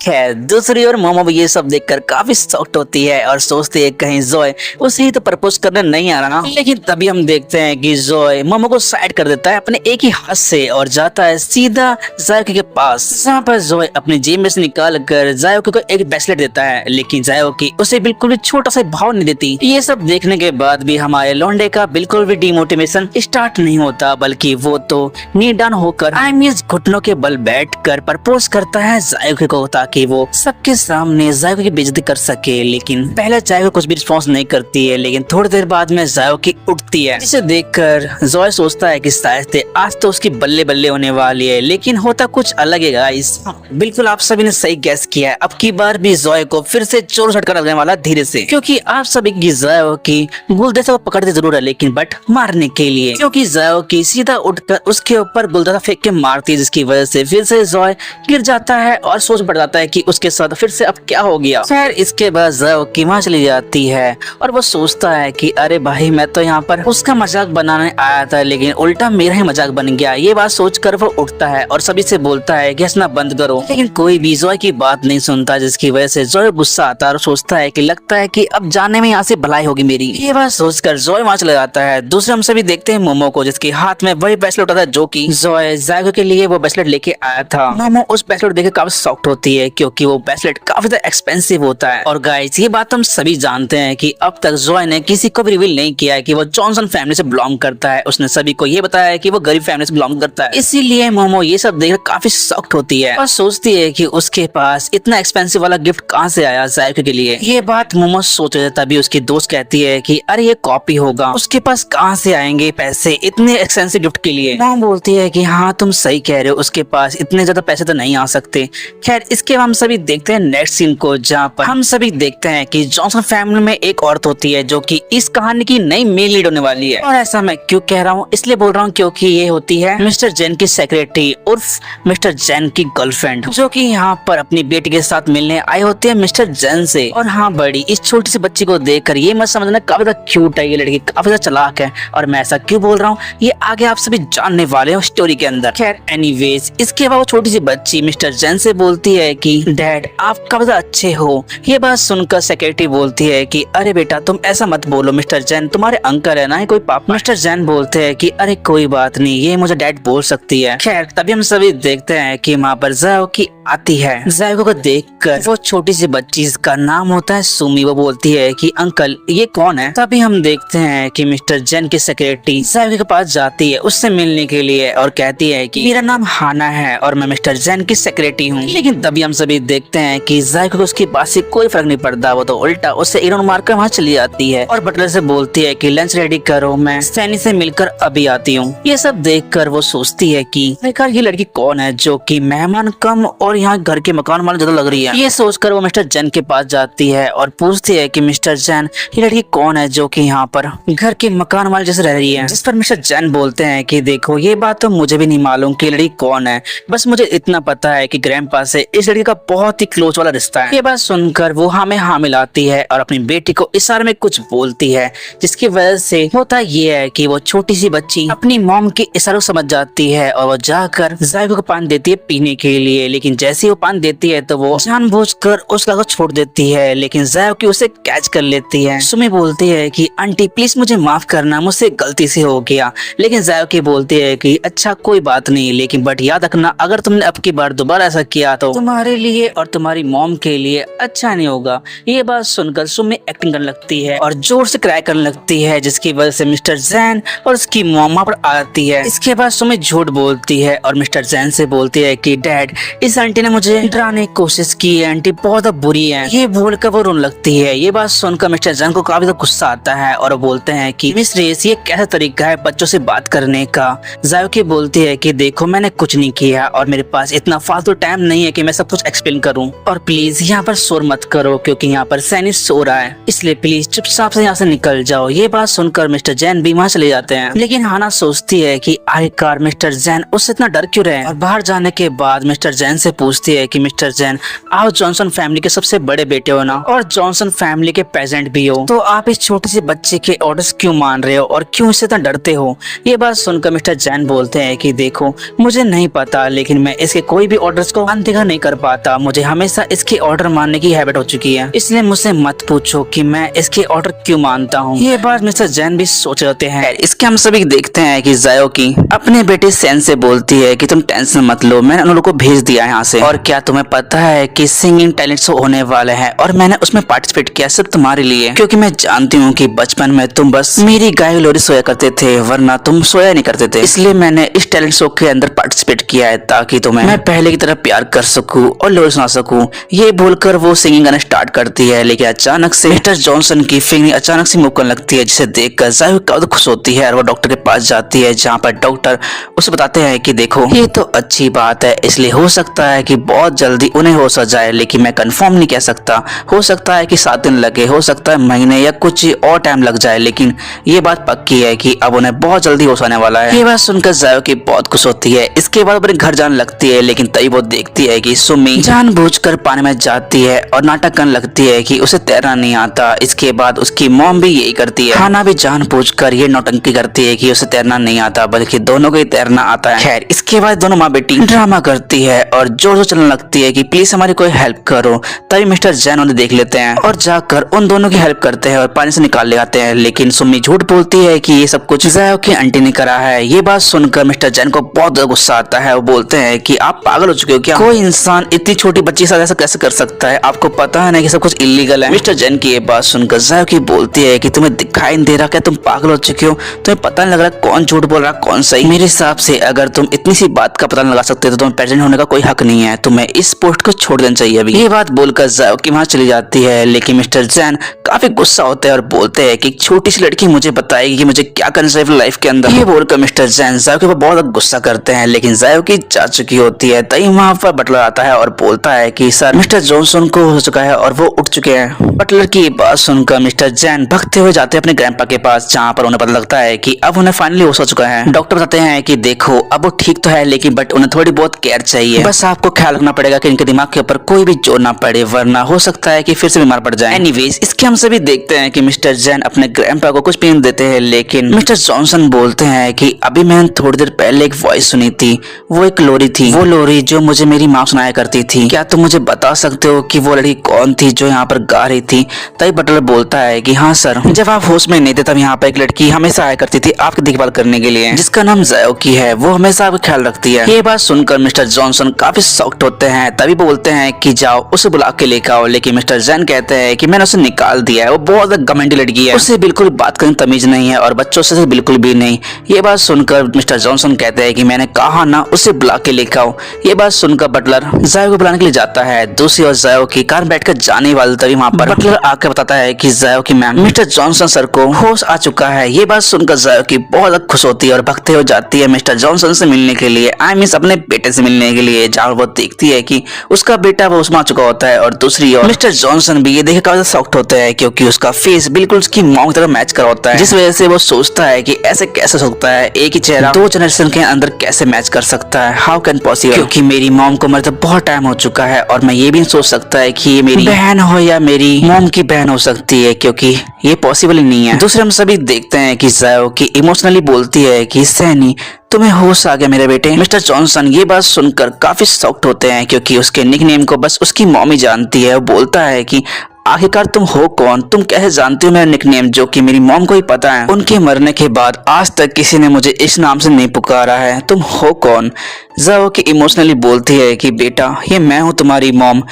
खैर दूसरी ओर मोमो भी ये सब देखकर काफी शॉक्ड होती है और सोचती है कहीं जॉय उसे ही तो प्रपोज करने नहीं आ रहा ना। लेकिन तभी हम देखते हैं कि जॉय मोमो को साइड कर देता है अपने एक ही हाथ से और जाता है सीधा जायकी के पास, जहाँ पर जॉय अपनी जेब में से निकाल कर जायकी को एक ब्रेसलेट देता है, लेकिन जायकी उसे बिल्कुल भी छोटा सा भाव नहीं देती। ये सब देखने के बाद भी हमारे लौंडे का बिल्कुल भी डिमोटिवेशन स्टार्ट नहीं होता, बल्कि वो तो नी डाउन होकर घुटनों के बल बैठकर प्रपोज करता है जायकी को, ताकि वो सबके सामने जायकी की बेइज्जती कर सके। लेकिन पहले जायकी कुछ भी रिस्पॉन्स नहीं करती है, लेकिन थोड़ी देर बाद में जायकी उठती है, जिसे देखकर जॉय सोचता है कि शायद आज तो उसकी बल्ले बल्ले होने वाली है, लेकिन होता कुछ अलग है गाइस। बिल्कुल आप सभी ने सही गैस किया है, अब की बार भी जॉय को फिर से चोर झटका लगने वाला धीरे से, क्योंकि आप सभी की जायकी गुलदस्ता को पकड़ते जरूर है, लेकिन बट मारने के लिए, क्योंकि जायकी सीधा उठकर उसके ऊपर गुलदस्ता फेंक के मारती है, जिसकी वजह से फिर से जॉय गिर जाता है और सोच पड़ जाता है कि उसके साथ फिर से अब क्या हो गया। खैर इसके बाद जायकी वहाँ चली जाती है और वो सोचता है कि अरे भाई मैं तो यहाँ पर उसका मजाक बनाने आया था, लेकिन उल्टा मेरा ही मजाक बन गया। ये बात सोचकर वो उठता है और सभी से बोलता है कि हंसना बंद करो, लेकिन कोई भी जॉय की बात नहीं सुनता, जिसकी वजह से जॉय गुस्सा आता है और सोचता है कि लगता है कि अब जाने में यहाँ से भलाई होगी मेरी। ये बात सोचकर जॉय वहाँ चला जाता है। दूसरे हम सभी देखते हैं मोमो को, जिसके हाथ में वही ब्रेसलेट होता है जो कि जॉय जायकी के लिए वो ब्रेसलेट लेके आया था। मोमो उस ब्रेसलेट देख काफी शॉक्ड होती है, क्योंकि वो ब्रेसलेट काफी ज्यादा एक्सपेंसिव होता है। और गाइस ये बात हम सभी जानते हैं कि अब तक जॉय ने किसी को भी रिवील नहीं किया है कि वो जॉनसन फैमिली से बिलोंग करता है। उसने सभी को ये बताया है कि वो गरीब फैमिली से बिलोंग करता है, इसीलिए मोमो ये सब देखकर काफी शॉक्ड होती है और सोचती है कि उसके पास इतना एक्सपेंसिव वाला गिफ्ट कहाँ से आया जायकी के लिए। ये बात मोमो सोच रहे तभी उसकी दोस्त कहती है कि अरे ये कॉपी होगा, उसके पास कहाँ से आएंगे पैसे इतने एक्सपेंसिव गिफ्ट के लिए। मोमो बोलती है कि हाँ तुम सही कह रहे हो, उसके पास इतने ज्यादा पैसे तो नहीं आ सकते। खैर इसके बाद हम सभी देखते हैं नेक्स्ट सीन को, जहाँ पर हम सभी देखते हैं कि जॉनसन फैमिली में एक औरत होती है जो कि इस कहानी की नई मेन लीड होने वाली है। और ऐसा मैं क्यों कह रहा हूँ, इसलिए बोल रहा हूँ क्योंकि ये होती है मिस्टर जैन की सेक्रेटरी उर्फ मिस्टर जैन की गर्लफ्रेंड, जो कि यहाँ पर अपनी बेटी के साथ मिलने आई होती है मिस्टर जैन से। और हाँ बड़ी इस छोटी सी बच्ची को देखकर ये मत समझना काफी ज्यादा क्यूट है, ये लड़की काफी ज्यादा चालाक है। और मैं ऐसा क्यों बोल रहा हूँ ये आगे आप सभी जानने वाले हो स्टोरी के अंदर। खैर एनीवेज इसके बाद वो छोटी सी बच्ची मिस्टर जैन से बोलती है कि डैड आप काफी ज्यादा अच्छे हो। ये बात सुनकर सेक्रेटरी बोलती है कि अरे बेटा तुम ऐसा मत बोलो, बोलो मिस्टर जैन तुम्हारे अंकल है ना ही कोई पापा। मिस्टर जैन बोलते हैं कि अरे कोई बात नहीं, ये मुझे डैड बोल सकती है। खैर तभी हम सभी देखते हैं कि वहाँ पर जायोकी आती है। जायोकी को देखकर वो छोटी सी बच्ची जिसका नाम होता है सुमी, वो बोलती है कि अंकल ये कौन है। तभी हम देखते हैं कि मिस्टर जैन की सेक्रेटरी जायोकी के पास जाती है उससे मिलने के लिए और कहती है कि मेरा नाम हाना है और मैं मिस्टर जैन की सेक्रेटरी हूँ। लेकिन तभी हम सभी देखते हैं कि जायोकी को उसकी बात से कोई फर्क नहीं पड़ता, वो तो उल्टा उससे इग्नोर मारकर वहाँ चली जाती है और बटलर से बोलती है कि लंच रेडी करो, मैं सैनी से मिलकर अभी आती हूँ। ये सब देखकर वो सोचती है कि बेकार ये लड़की कौन है जो कि मेहमान कम और यहाँ घर के मकान वाले ज्यादा लग रही है। ये सोचकर वो मिस्टर जैन के पास जाती है और पूछती है कि मिस्टर जैन ये लड़की कौन है जो कि यहाँ पर घर के मकान वाले जैसे रह रही है। जिस पर मिस्टर जैन बोलते हैं कि देखो ये बात तो मुझे भी नहीं मालूम कि लड़की कौन है, बस मुझे इतना पता है कि ग्रैंडपा से इस लड़की का बहुत ही क्लोज वाला रिश्ता है। ये बात सुनकर वो हाँ में हाँ मिलाती है और अपनी बेटी को इशारे में कुछ बोलती है, जिसकी वजह से होता ये है कि वो छोटी सी बच्ची अपनी मॉम के इशारों समझ जाती है और वो जाकर जायोकी को पान देती है पीने के लिए। लेकिन जैसे वो पान देती है तो वो जानबूझकर उस ग्लास को छोड़ देती है, लेकिन जायोकी उसे कैच कर लेती है। सुमी बोलती है कि आंटी प्लीज मुझे माफ करना, मुझसे गलती से हो गया। लेकिन जायोकी बोलती है कि अच्छा कोई बात नहीं, लेकिन बट याद रखना अगर तुमने अब की बार दोबारा ऐसा किया तो तुम्हारे लिए और तुम्हारी मॉम के लिए अच्छा नहीं होगा। ये बात सुनकर सुमी एक्टिंग करने लगती है और जोर से क्राई करने लगती है, जिसकी वजह से मिस्टर जैन और उसकी मॉम वहाँ पर आती है। इसके बाद सुमी झूठ बोलती है और मिस्टर जैन से बोलती है कि डैड इस आंटी ने मुझे डराने की कोशिश की है, आंटी बहुत बुरी है। ये बोलकर वो रोने लगती है। ये बात सुनकर मिस्टर जैन को काफी गुस्सा आता है और वो बोलते हैं कि मिस रेस ये कैसा तरीका है बच्चों से बात करने का। जायोकी बोलती है कि देखो मैंने कुछ नहीं किया और मेरे पास इतना फालतू टाइम नहीं है कि मैं सब कुछ एक्सप्लेन करूं, और प्लीज यहाँ पर शोर मत करो क्योंकि यहाँ पर सैनी सो रहा है, इसलिए प्लीज चुपचाप से यहाँ से निकल जाओ। ये बात सुनकर मिस्टर जैन भी वहाँ चले जाते हैं। लेकिन हाना सोचती है कि आखिरकार मिस्टर जैन उससे इतना डर क्यों रहे, और बाहर जाने के बाद मिस्टर जैन से पूछती है कि मिस्टर जैन आप जॉनसन फैमिली के सबसे बड़े बेटे हो ना, और जॉनसन फैमिली के प्रेजेंट भी हो, तो आप इस छोटे से बच्चे के ऑर्डर्स क्यों मान रहे हो और क्यों इससे इतना डरते हो। ये बात सुनकर मिस्टर जैन बोलते हैं कि देखो मुझे नहीं पता, लेकिन मैं इसके कोई भी ऑर्डर्स को अनदेखा नहीं कर पाता, मुझे हमेशा इसके ऑर्डर मानने की हैबिट हो चुकी है, इसलिए मुझसे मत पूछो कि मैं इसके ऑर्डर क्यों मानता हूँ। ये बात मिस्टर जैन भी सोच रहे हैं। इसके हम सभी देखते हैं कि जायोकी अपने बेटे सैन से बोलती है कि तुम टेंशन मत लो, मैंने उन लोगों को भेज दिया है यहाँ से, और क्या तुम्हें पता है कि सिंगिंग टैलेंट शो होने वाले हैं और मैंने उसमें पार्टिसिपेट किया सिर्फ तुम्हारे लिए, क्योंकि मैं जानती हूँ कि बचपन में तुम बस मेरी गाय लोरी सोया करते थे वरना तुम सोया नहीं करते थे, इसलिए मैंने इस टैलेंट शो के अंदर पार्टिसिपेट किया है ताकि तुम्हें मैं पहले की तरह प्यार कर सकूं और लोरी सुना सकूं। ये बोलकर वो सिंगिंग गाना स्टार्ट करती है, लेकिन अचानक से मिस्टर जॉनसन की फिंगर अचानक से मूव करने लगती है, जिसे देखकर जायोकी काफी खुश होती है और वो डॉक्टर के पास जाती है, जहाँ पर डॉक्टर उसे बताते हैं कि देखो ये तो अच्छी बात है, इसलिए हो सकता है कि बहुत जल्दी उन्हें होश आ जाए, लेकिन मैं कंफर्म नहीं कह सकता, हो सकता है कि 7 दिन लगे, हो सकता है महीने या कुछ और टाइम लग जाए, लेकिन ये बात पक्की है कि अब उन्हें बहुत जल्दी होश आने वाला है। ये बात सुनकर जायोकी बहुत खुश होती है। इसके बाद अपने घर जाने लगती है, लेकिन तभी वो देखती है कि सुमी जानबूझकर पानी में जाती है और नाटक करने लगती है कि उसे तैरना नहीं आता। इसके बाद उसकी मॉम भी यही करती है, हाना भी जानबूझकर ये नौटंकी करती है कि उसे तैरना नहीं आता, बल्कि दोनों को ही तैरना आता है। खैर इसके बाद दोनों माँ बेटी ड्रामा करती है और जोर से चलने लगती है कि प्लीज हमारी कोई हेल्प करो। तभी मिस्टर जैन उन्हें देख लेते हैं और जाकर उन दोनों की हेल्प करते हैं और पानी से निकाल ले आते हैं, लेकिन सुमी झूठ बोलती है कि ये सब कुछ जायोकी आंटी ने करा है। ये बात सुनकर मिस्टर जैन को बहुत ज्यादा गुस्सा आता है। वो बोलते हैं कि आप पागल हो चुके हो क्या, कोई इंसान इतनी छोटी बच्ची के साथ ऐसा कैसे कर सकता है, आपको पता है ना कि सब कुछ इलीगल है। मिस्टर जैन की ये बात सुनकर जायोकी बोलती है कि तुम्हें दिखाई नहीं दे रहा क्या, तुम पागल हो चुके हो, तुम्हें पता नहीं लग रहा कौन झूठ बोल रहा कौन सही। मेरे हिसाब से अगर तुम इतनी सी बात का पता नहीं लगा सकते तो तुम्हें प्रेजेंट होने का कोई हक नहीं है, तुम्हें इस पोस्ट को छोड़ देना चाहिए अभी। ये बात बोलकर जायोकी वहाँ चली जाती है, लेकिन मिस्टर जैन काफी गुस्सा होते हैं और बोलते हैं कि छोटी सी लड़की मुझे बताएगी कि मुझे क्या करना चाहिए लाइफ के अंदर। ये बोलकर मिस्टर जैन जायोकी पर बहुत गुस्सा करते हैं, लेकिन जायोकी जा चुकी होती है। तभी वहाँ पर बटलर आता है और बोलता है कि सर मिस्टर जॉनसन को हो चुका है और वो उठ चुके हैं। बटलर की बात सुनकर मिस्टर जैन भगते हुए जाते हैं अपने ग्रैंडपा के पास, जहाँ पर उन्हें पता लगता है कि अब उन्हें फाइनली होश हो चुका है। डॉक्टर बताते हैं कि देखो अब वो ठीक तो है, लेकिन बट उन्हें थोड़ी बहुत केयर चाहिए, बस आपको ख्याल रखना पड़ेगा कि इनके दिमाग के ऊपर कोई भी जोर ना पड़े, वरना हो सकता है कि फिर से बीमार पड़ जाए। एनीवेज इसके हम सभी देखते हैं कि मिस्टर जैन अपने ग्रैंडपा को कुछ पीने देते हैं, लेकिन मिस्टर जॉनसन बोलते हैं कि अभी मैंने थोड़ी देर पहले एक वॉइस सुनी थी, वो एक लोरी थी, वो लोरी जो मुझे मेरी माँ सुनाया करती थी, क्या तुम मुझे बता सकते हो कि वो लड़की कौन थी जो यहाँ पर गा रही थी। तभी बटलर बोलता है कि हाँ हाँ सर, जब आप होश में नहीं थे तब यहाँ पर एक लड़की हमेशा आया करती थी आपकी देखभाल करने के लिए, जिसका नाम ज़ायोकी है। वो हमेशा आपका ख्याल रखती है। ये बात सुनकर मिस्टर जॉनसन काफी शॉक्ड होते हैं। तभी वो बोलते हैं कि जाओ उसे बुला के लेकर आओ, लेकिन मिस्टर जैन कहते हैं कि मैंने उसे निकाल दिया है, वो बहुत घमंडी लड़की है, उसे बिल्कुल बात करने तमीज नहीं है और बच्चों से बिल्कुल भी नहीं। ये बात सुनकर मिस्टर जॉनसन कहते हैं कि मैंने कहा ना उसे बुला के लेकर आओ। ये बात सुनकर बटलर ज़ायो को बुलाने के लिए जाता है। दूसरी ओर ज़ायो की कार बैठकर जाने वाली तभी वहाँ पर बटलर आकर बताता है कि ज़ायो की मैम मिस्टर जॉनसन सर को होश आ चुका है। ये बात सुनकर ज़ायो की बहुत खुश होती है और भगते हो जाती है मिस्टर जॉनसन से मिलने के लिए, आई मीन अपने बेटे से मिलने के लिए, जहाँ वो देखती है कि उसका बेटा वो उसमें आ चुका होता है। और दूसरी ओर मिस्टर जॉनसन भी ये देख काफी शॉक्ड होते हैं क्योंकि उसका फेस बिल्कुल उसकी मॉम की तरह मैच कर होता है, जिस वजह से वो सोचता है कि ऐसे कैसे हो सकता है, एक ही चेहरा दो जनरेशन के अंदर कैसे मैच कर सकता है, हाउ कैन पॉसिबल, क्योंकि मेरी मॉम को मरते बहुत टाइम हो चुका है और मैं ये भी सोच सकता है कि ये मेरी बहन हो या मेरी मॉम की बहन हो सकती है, क्योंकि ये पॉसिबल ही नहीं है। दूसरे हम सभी देखते हैं कि ज़ायो की इमोशनली बोलती है कि सैनी तुम्हें होश आ गया मेरे बेटे। मिस्टर जॉनसन ये बात सुनकर काफी शॉक्ड होते हैं क्योंकि उसके निकनेम को बस उसकी मॉम ही जानती है। वो बोलता है कि आखिरकार तुम हो कौन, तुम कैसे जानते हो मेरा निकनेम जो कि मेरी मॉम को ही पता है। उनके मरने के बाद आज तक किसी ने मुझे इस नाम से नहीं पुकारा है, तुम हो कौन। ज़ायो की इमोशनली बोलती है कि बेटा ये मैं हूँ तुम्हारी मॉम।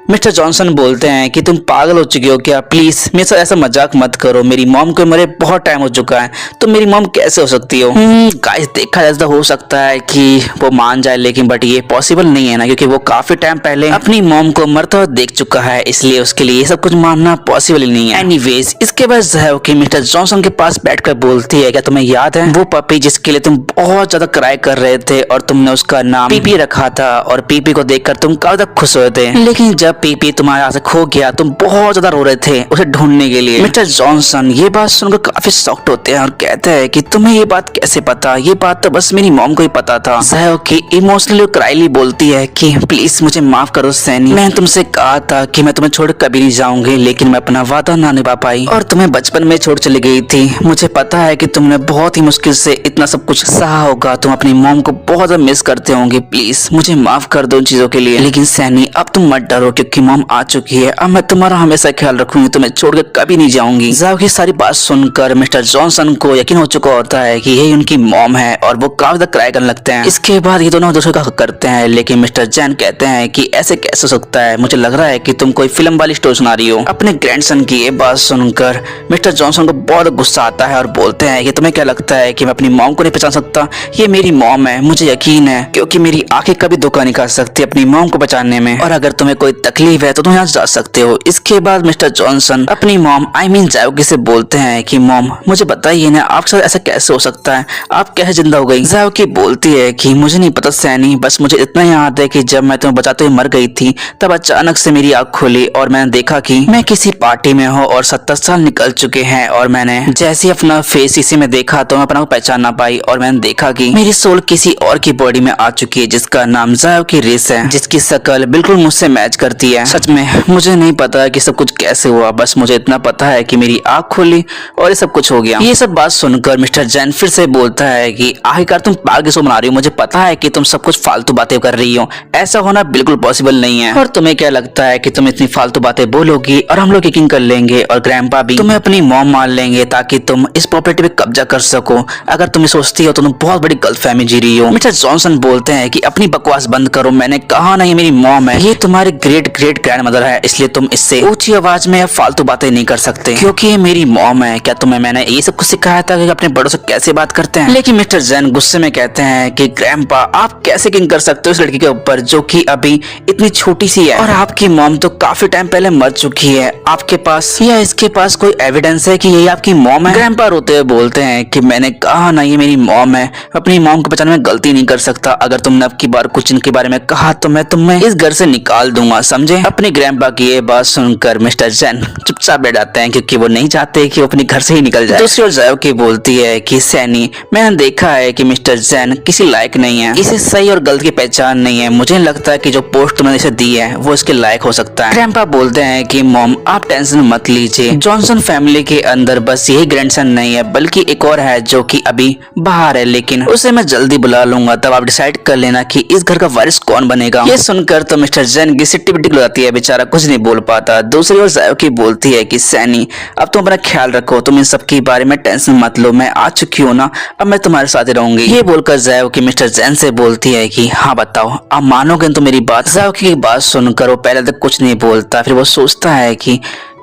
मिस्टर जॉनसन बोलते हैं कि तुम पागल हो चुके हो क्या, प्लीज मेरे साथ ऐसा मजाक मत करो, मेरी मॉम को मरे बहुत टाइम हो चुका है, तुम मेरी मॉम कैसे हो सकती हो। गाइस देखा जाए तो हो सकता है कि वो मान जाए, लेकिन बट ये पॉसिबल नहीं है ना, क्योंकि वो काफी टाइम पहले अपनी मॉम को मरता हुआ देख चुका है, इसलिए उसके लिए ये सब कुछ मानना पॉसिबल ही नहीं है। एनीवेज इसके बाद ज़ायोकी मिस्टर जॉनसन के पास बैठकर बोलती है क्या तुम्हें याद है वो पपी जिसके लिए तुम बहुत ज्यादा क्राई कर रहे थे और तुमने उसका नाम पीपी रखा था और पीपी को देखकर तुम काफी खुश हुए थे, लेकिन जब पीपी तुम्हारे हाथ से खो गया तुम बहुत ज्यादा रो रहे थे उसे ढूंढने के लिए। मिस्टर जॉनसन ये बात सुनकर काफी शॉक्ड होते हैं और कहते हैं कि तुम्हें ये बात कैसे पता, ये बात तो बस मेरी मॉम को ही पता था। ज़ायोकी इमोशनली क्राइली बोलती है कि प्लीज मुझे माफ करो सैनी, मैंने तुमसे कहा था कि मैं तुम्हें छोड़ कभी नहीं जाऊंगी, लेकिन मैं अपना वादा ना निभा पाई और तुम्हें बचपन में छोड़ चली गई थी। मुझे पता है कि तुमने बहुत ही मुश्किल से इतना सब कुछ सहा होगा, तुम अपनी मॉम को बहुत ज्यादा मिस करते होंगे, प्लीज मुझे माफ कर दो उन चीजों के लिए। लेकिन सैनी अब तुम मत डरो क्योंकि मॉम आ चुकी है, अब मैं तुम्हारा हमेशा ख्याल रखूंगी, तुम्हें छोड़कर कभी नहीं जाऊंगी। ज़ायो की सारी बात सुनकर मिस्टर जॉनसन को यकीन हो चुका होता है कि यही उनकी मॉम है और वो काफी ज्यादा क्राई करने लगते हैं। इसके बाद ये दोनों दूसरे का हक करते हैं, लेकिन मिस्टर जैन कहते हैं कि ऐसे कैसे हो सकता है, मुझे लग रहा है कि तुम कोई फिल्म वाली स्टोरी सुना रही हो। अपने ग्रैंडसन की ये बात सुनकर मिस्टर जॉनसन को बहुत गुस्सा आता है और बोलते हैं कि तुम्हें क्या लगता है कि मैं अपनी मॉम को नहीं पहचान सकता, ये मेरी मॉम है, मुझे यकीन है क्योंकि मेरी आंखें कभी धोखा नहीं खा सकती अपनी मॉम को बचाने में, और अगर तुम्हें कोई तकलीफ है तो तुम यहाँ जा सकते हो। इसके बाद मिस्टर जॉनसन अपनी मॉम आई मीन ज़ायोकी से बोलते हैं कि मॉम मुझे बताइए ना आपके साथ ऐसा कैसे हो सकता है, आप कैसे जिंदा हो गई। ज़ायोकी बोलती है कि मुझे नहीं पता सैनी, बस मुझे इतना याद है कि जब मैं तुम्हें बचाते हुए मर गई थी तब अचानक से मेरी आंख खुली और मैंने देखा कि मैं किसी पार्टी में हूँ और 70 साल निकल चुके हैं, और मैंने जैसे ही अपना फेस इसी में देखा तो मैं अपना को पहचान ना पाई और मैंने देखा कि मेरी सोल किसी और की बॉडी में आ चुकी है जिसका नाम ज़ायोकी रेस है, जिसकी शक्ल बिल्कुल मुझसे मैच करती है। सच में मुझे नहीं पता कि सब कुछ कैसे हुआ, बस मुझे इतना पता है कि मेरी आंख खुली और ये सब कुछ हो गया। ये सब बात सुनकर मिस्टर जैन फिर से बोलता है कि आखिरकार तुम पागल किसको बना रही हो, मुझे पता है कि तुम सब कुछ फालतू बातें कर रही हो, ऐसा होना बिल्कुल पॉसिबल नहीं है, और तुम्हें क्या लगता है कि तुम इतनी फालतू बातें बोलोगी और हम लोग यकीन कर लेंगे और ग्रैंडपा भी तुम्हें अपनी मॉम मान लेंगे ताकि तुम इस प्रॉपर्टी पे कब्जा कर सको। अगर तुम सोचती हो तो तुम बहुत बड़ी गलतफहमी जी रही हो। मिस्टर जॉनसन बोलते हैं कि अपनी बकवास बंद करो, मैंने कहा नहीं मेरी मॉम है, ये तुम्हारी ग्रेट ग्रेट ग्रैंड मदर है, इसलिए तुम इससे ऊंची आवाज में फालतू बातें नहीं कर सकते क्योंकि ये मेरी मॉम है। क्या तुम्हें मैंने ये सब कुछ सिखाया था कि अपने बड़ों से कैसे बात करते हैं। लेकिन मिस्टर जैन गुस्से में कहते हैं कि ग्रैंडपा आप कैसे किंग कर सकते हो इस लड़की के ऊपर जो कि अभी इतनी छोटी सी है, और आपकी मॉम तो काफी टाइम पहले मर चुकी है, आपके पास या इसके पास कोई एविडेंस है कि यही आपकी मॉम है। ग्रैंडपा रोते हुए बोलते हैं कि मैंने कहा ना ये मेरी मॉम है, अपनी मॉम को बचाने में गलती नहीं कर सकता, अगर तुमने अब की बार कुछ इनके बारे में कहा तो मैं तुम्हें इस घर से निकाल दूंगा, समझे। अपनी ग्रैंडपा की ये बात सुनकर मिस्टर जैन चुपचाप बैठ जाते हैं क्योंकि वो नहीं चाहते कि वो अपने घर से ही निकल जाए। दूसरी ओर ज़ायोकी बोलती है कि सैनी मैंने देखा है कि मिस्टर जैन किसी लायक नहीं है, इसे सही और गलत की पहचान नहीं है, मुझे लगता है कि जो पोस्ट तुमने इसे दी है वो इसके लायक हो सकता है। ग्रैंडपा बोलते हैं कि मॉम आप टेंशन मत लीजिए, जॉनसन फैमिली के अंदर बस यही ग्रैंडसन नहीं है बल्कि एक और है जो कि अभी बाहर है, लेकिन उसे मैं जल्दी बुला लूंगा, तब आप डिसाइड कर लेना कि इस घर का वारिस कौन बनेगा। ये सुनकर तो मिस्टर जैन की सिट्टी बिट्टी जाती है, बेचारा कुछ नहीं बोल पाता। दूसरी ओर ज़ायोकी बोलती है है कि सैनी अब तुम अपना ख्याल रखो, तुम इन सब के बारे में टेंशन मत लो, मैं आ चुकी हूँ ना, अब मैं तुम्हारे साथ ही रहूंगी। ये बोलकर जायोकी मिस्टर जैन से बोलती है कि हाँ बताओ, आप मानोगे तो मेरी बात। जायोकी की बात सुनकर वो पहले तक कुछ नहीं बोलता, फिर वो सोचता है कि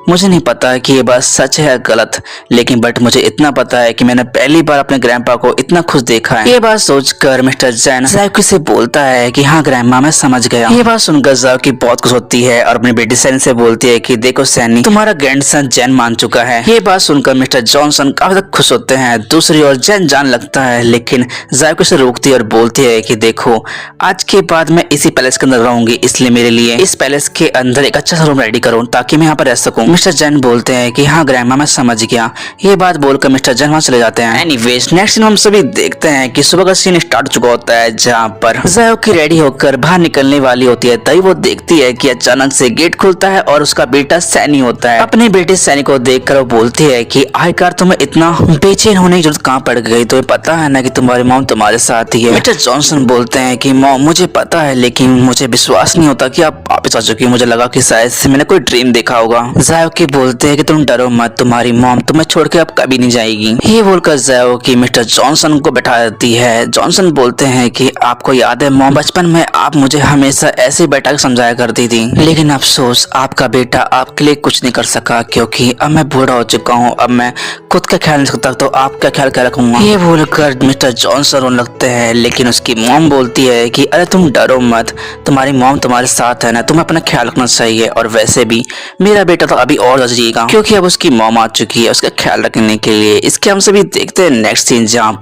मुझे नहीं पता कि ये बात सच है या गलत, लेकिन बट मुझे इतना पता है कि मैंने पहली बार अपने ग्रैंडपा को इतना खुश देखा है। ये बात सोचकर मिस्टर जैन जायोकी से बोलता है कि हाँ ग्रैंडमा, मैं समझ गया। ये बात सुनकर जायोकी बहुत खुश होती है और अपनी बेटी सैनी से बोलती है कि देखो सैनी, तुम्हारा ग्रैंडसन जैन मान चुका है। ये बात सुनकर मिस्टर जॉनसन काफी तक खुश होते हैं। दूसरी ओर जैन जान लगता है, लेकिन जायोकी से रोकती है और बोलती है कि देखो आज के बाद मैं इसी पैलेस के अंदर रहूंगी, इसलिए मेरे लिए इस पैलेस के अंदर एक अच्छा सा रूम रेडी करो ताकि मैं यहाँ पर रह सकूं। मिस्टर जैन बोलते हैं कि हाँ ग्रैंडमा, मैं समझ गया। ये बात बोलकर मिस्टर जैन वहां चले जाते हैं। एनीवेज नेक्स्ट सीन हम सभी देखते हैं कि सुबह का सीन स्टार्ट हो चुका होता है, जहाँ पर जायोकी रेडी होकर बाहर निकलने वाली होती है, तभी वो देखती है कि अचानक से गेट खुलता है और उसका बेटा सैनी होता है। अपने बेटे सैनी को देखकर वो बोलती है कि आखिरकार तुम्हें इतना बेचैन होने की जरूरत कहाँ पड़ गई, तो पता है ना कि तुम्हारी मॉम तुम्हारे साथ ही है। मिस्टर जॉनसन बोलते हैं कि मॉम मुझे पता है, लेकिन मुझे विश्वास नहीं होता कि आप वापस आ चुकी हो, मुझे लगा कि शायद से मैंने कोई ड्रीम देखा होगा। जायोकी बोलते हैं कि तुम डरो मत, तुम्हारी मॉम तुम्हें छोड़ के अब कभी नहीं जाएगी। ये बोलकर जायोकी मिस्टर जॉनसन को बैठा देती है। जॉनसन बोलते हैं कि आपको याद है मॉम, बचपन में आप मुझे हमेशा ऐसे बैठा के समझाया करती थी, लेकिन अफसोस आपका बेटा आपके लिए कुछ नहीं कर सका, क्योंकि अब मैं बूढ़ा हो चुका हूँ, अब मैं खुद का ख्याल नहीं सकता, तो आपका ख्याल क्या रखूंगा। ये बोलकर मिस्टर जॉनसन रोने लगते हैं, लेकिन उसकी मॉम बोलती है कि अरे तुम डरो मत, तुम्हारी मॉम तुम्हारे साथ है ना, तुम्हें अपना ख्याल रखना चाहिए, और वैसे भी मेरा बेटा तो अभी और जिएगा, क्योंकि अब उसकी मॉम आ चुकी है उसका ख्याल रखने के लिए। इसके हम सभी देखते हैं नेक्स्ट सीन, जहाँ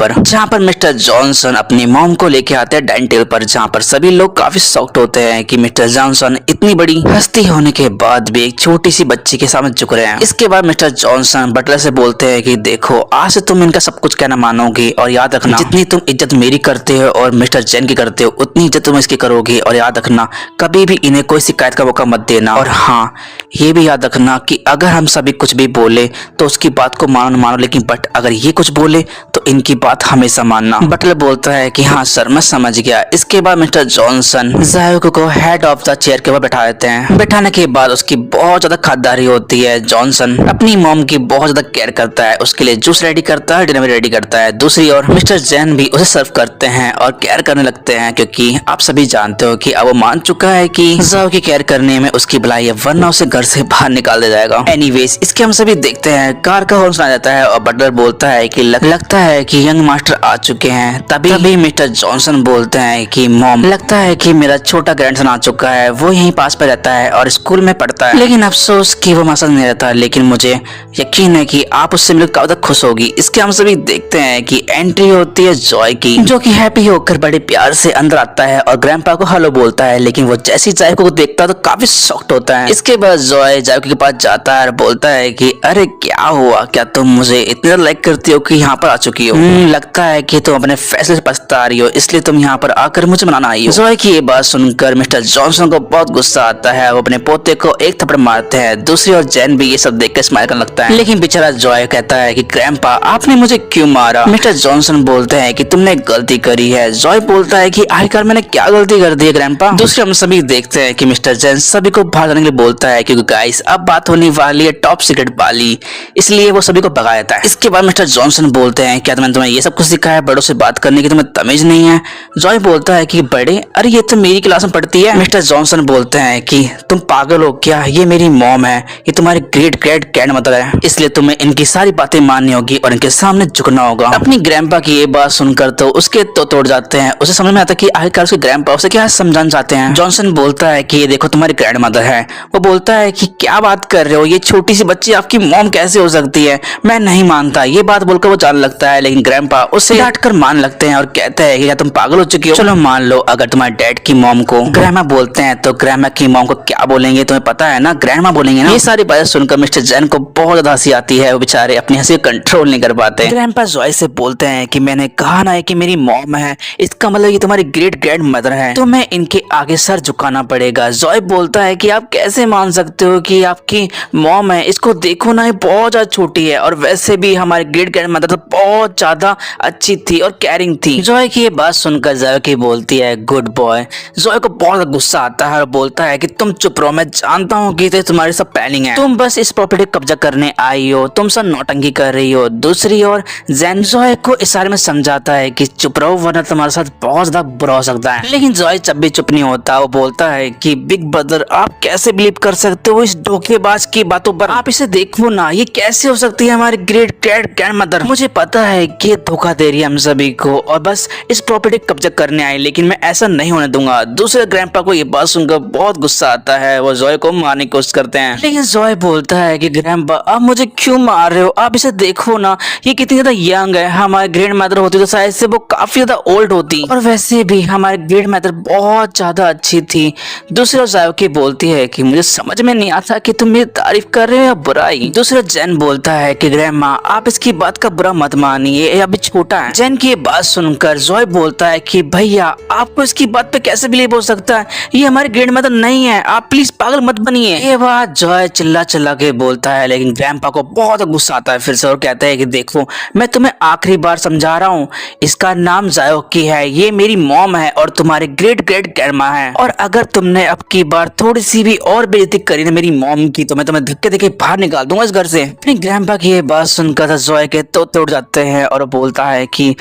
पर मिस्टर जॉनसन अपनी मॉम को लेके आते हैं डाइनिंग टेबल पर, जहाँ पर सभी लोग काफी शॉक्ड होते हैं कि मिस्टर जॉनसन इतनी बड़ी हस्ती होने के बाद भी एक छोटी सी बच्ची के सामने झुक रहे हैं। इसके बाद मिस्टर जॉनसन बटलर से बोलते हैं कि देखो आज से तुम इनका सब कुछ कहना मानोगी, और याद रखना जितनी तुम इज्जत मेरी करते हो और मिस्टर जैन की करते हो, उतनी इज्जत तुम इसकी करोगी, और याद रखना कभी भी इन्हें कोई शिकायत का मौका मत देना। और हाँ ये भी याद रखना कि अगर हम सभी कुछ भी बोले तो उसकी बात को मानो, लेकिन बट अगर ये कुछ बोले तो इनकी बात हमेशा मानना। बटलर बोलता है कि हाँ सर मैं समझ गया। इसके बाद मिस्टर जॉनसन जायोकी को हेड ऑफ द चेयर के ऊपर बैठा देते हैं। बैठाने के बाद उसकी बहुत ज्यादा खातिरदारी होती है। जॉनसन अपनी मॉम की बहुत ज्यादा केयर करता है, उसके लिए जूस रेडी करता है, डिनर भी रेडी करता है। दूसरी ओर मिस्टर जैन भी उसे सर्व करते हैं और केयर करने लगते हैं, क्योंकि आप सभी जानते हो कि अब वो मान चुका है कि जायोकी केयर करने में उसकी भलाई है, वरना उसे घर से बाहर निकाल दिया जाएगा। एनीवेज इसके हम सभी देखते हैं कार का हॉर्न सुनाया जाता है और बटलर बोलता है कि लगता है कि यंग मास्टर आ चुके हैं। तभी मिस्टर जॉनसन बोलते हैं कि मॉम लगता है कि मेरा छोटा ग्रैंडसन आ चुका है, वो यहीं पास पे रहता है और स्कूल में पढ़ता है, लेकिन अफसोस कि वो मसला नहीं रहता, लेकिन मुझे यकीन है कि आप उससे मिलकर काफी खुश होगी। इसके हम सभी देखते हैं कि एंट्री होती है जॉय की, जो कि हैप्पी होकर बड़े प्यार से अंदर आता है और ग्रैंडपा को हेलो बोलता है, लेकिन वो जैसी जायोकी को देखता है तो काफी शॉक्ड होता है। इसके बाद जॉय जायोकी के पास जाता है और बोलता है कि अरे क्या हुआ, क्या तुम मुझे इतनी ज्यादा लाइक करती हो कि यहाँ पर आ चुकी हो? लगता है कि तुम अपने फैसले से पछता रही हो, इसलिए तुम यहाँ पर आकर मुझे मनाना आई हो। जॉय की ये बात सुनकर मिस्टर जॉनसन को बहुत गुस्सा आता है, वो अपने पोते को एक थप्पड़ मारते हैं। दूसरी ओर जैन भी ये सब देखकर स्माइल करने लगता है, लेकिन बेचारा जॉय कहता है कि ग्रैंडपा आपने मुझे क्यों मारा? मिस्टर जॉनसन बोलते हैं कि तुमने गलती करी है। जॉय बोलता है कि आखिरकार मैंने क्या गलती कर दी है ग्रैंडपा? दूसरे हम सभी देखते हैं कि मिस्टर जैन सभी को बाहर जाने के लिए बोलता है, क्योंकि गाइस अब बात होने वाली है टॉप सीक्रेट वाली, इसलिए वो सभी को भगा देता है। इसके बाद मिस्टर जॉनसन बोलते हैं क्या मैंने तुम्हें ये सब कुछ सिखाया, बड़ों से बात करने की तुम्हें तमीज नहीं है? जॉय बोलता है कि बड़े, अरे ये तो मेरी क्लास में पढ़ती है। मिस्टर जॉनसन बोलते हैं कि तुम पागल हो क्या, ये मेरी मॉम है, ये तुम्हारी ग्रेट ग्रैंडमदर है, इसलिए तुम्हें इनकी सारी बातें माननी होगी और इनके सामने झुकना होगा। अपनी ग्रैंडपा की ये बात सुनकर तो उसके तो तोड़ जाते हैं, उसे समझ में आता है कि आखिरकार उसके ग्रैंडपा उसे क्या समझाना चाहते हैं। जॉनसन बोलता है कि ये देखो तुम्हारी ग्रैंडमदर है। वो बोलता है कि क्या बात कर रहे हो, ये छोटी सी बच्ची आपकी मॉम कैसे हो सकती है? मैं नहीं मानता। ये बात बोलकर वो जाने लगता है, लेकिन ग्रैंडपा उसे डांट कर मान लगते हैं और कहते हैं कि क्या तुम पागल हो चुकी हो? चलो मान लो अगर तुम्हारे डैड की मॉम को ग्रैंडमा बोलते हैं तो ग्रैंडमा की मॉम को क्या बोलेंगे तुम्हें पता है ना? ग्रैंडमा बोलेंगे ना। ये सारी बातें सुनकर मिस्टर जैन को बहुत ज्यादा हंसी आती है, वो बेचारे अपनी हंसी को कंट्रोल नहीं कर पाते। ग्रैंडपा जॉय से बोलते हैं कि मैंने कहा ना कि मेरी मॉम है, इसका मतलब ये तुम्हारी ग्रेट ग्रैंडमदर है, तुम्हें इनके आगे सर झुकाना पड़ेगा। जॉय बोलता है कि आप कैसे मान सकते हो कि आपकी मेरी मॉम है, इसको देखो ना, ये बहुत ज्यादा छोटी है और वैसे भी हमारे ग्रेट ग्रैंडमदर तो बहुत ज्यादा अच्छी थी और केयरिंग थी। जॉय की ये बात सुनकर ज़ायोकी बोलती है गुड बॉय। जॉय को बहुत गुस्सा आता है और बोलता है कि तुम चुप रहो, मैं जानता हूँ कि तुम्हारी सब प्लानिंग है, तुम बस इस प्रॉपर्टी कब्जा करने आई हो, तुम सब नौटंकी कर रही हो। दूसरी ओर जैन जॉय को इशारे में समझाता है कि चुप रहो वरना तुम्हारे साथ बहुत ज्यादा बुरा हो सकता है। लेकिन जॉय जब भी चुप नहीं होता, वो बोलता है कि बिग ब्रदर आप कैसे बिलीव कर सकते हो इस धोखेबाज की बातों पर, आप इसे देखो ना, ये कैसे हो सकती है हमारी ग्रेट ग्रैंडमदर। मुझे पता है कि ये धोखा दे रही है हम सभी को और बस इस प्रॉपर्टी कब्जा करने आई, लेकिन मैं ऐसा नहीं होने दूंगा। दूसरे ग्रैंडपा को ये बात सुनकर बहुत गुस्सा आता है, वो जॉय को मारने की कोशिश करते हैं। लेकिन जॉय बोलता है कि ग्रैंडपा आप मुझे क्यों मार रहे हो, आप इसे देखो ना, ये कितनी ज्यादा यंग है। हमारे ग्रैंड मदर होती तो शायद से वो काफी ज्यादा ओल्ड होती और वैसे भी हमारी ग्रैंड मदर बहुत ज्यादा अच्छी थी। दूसरी ओर ज़ायोकी बोलती है कि मुझे समझ में नहीं आता कि तुम मेरी तारीफ कर रहे हो या बुराई। दूसरा जैन बोलता है कि ग्रैंडमा आप इसकी बात का बुरा मत मानिए, ये अभी छोटा है। जैन की ये बात सुनकर जॉय बोलता है कि भैया आपको इसकी बात पे कैसे बिलीव हो सकता है, ये हमारी ग्रैंड मदर नहीं है, आप प्लीज पागल मत बनिए। ये बात जॉय चिल्ला चिल्ला के बोलता है, लेकिन ग्रैंडपा को बहुत गुस्सा आता है फिर से और कहता है कि देखो मैं तुम्हें आखिरी बार समझा रहा हूँ, इसका नाम ज़ायोकी है, ये मेरी मॉम है और तुम्हारी ग्रेट ग्रैंडमा है, और अगर तुमने अब की बार थोड़ी सी भी और बेइज्जती करी ना मेरी मॉम की तो मैं तुम्हें धक्के धक्के बाहर निकाल दूंगा इस घर से। अपनी ग्रैंडपा की ये बात सुनकर जॉय के तो उड़ जाते हैं और बोलता है कि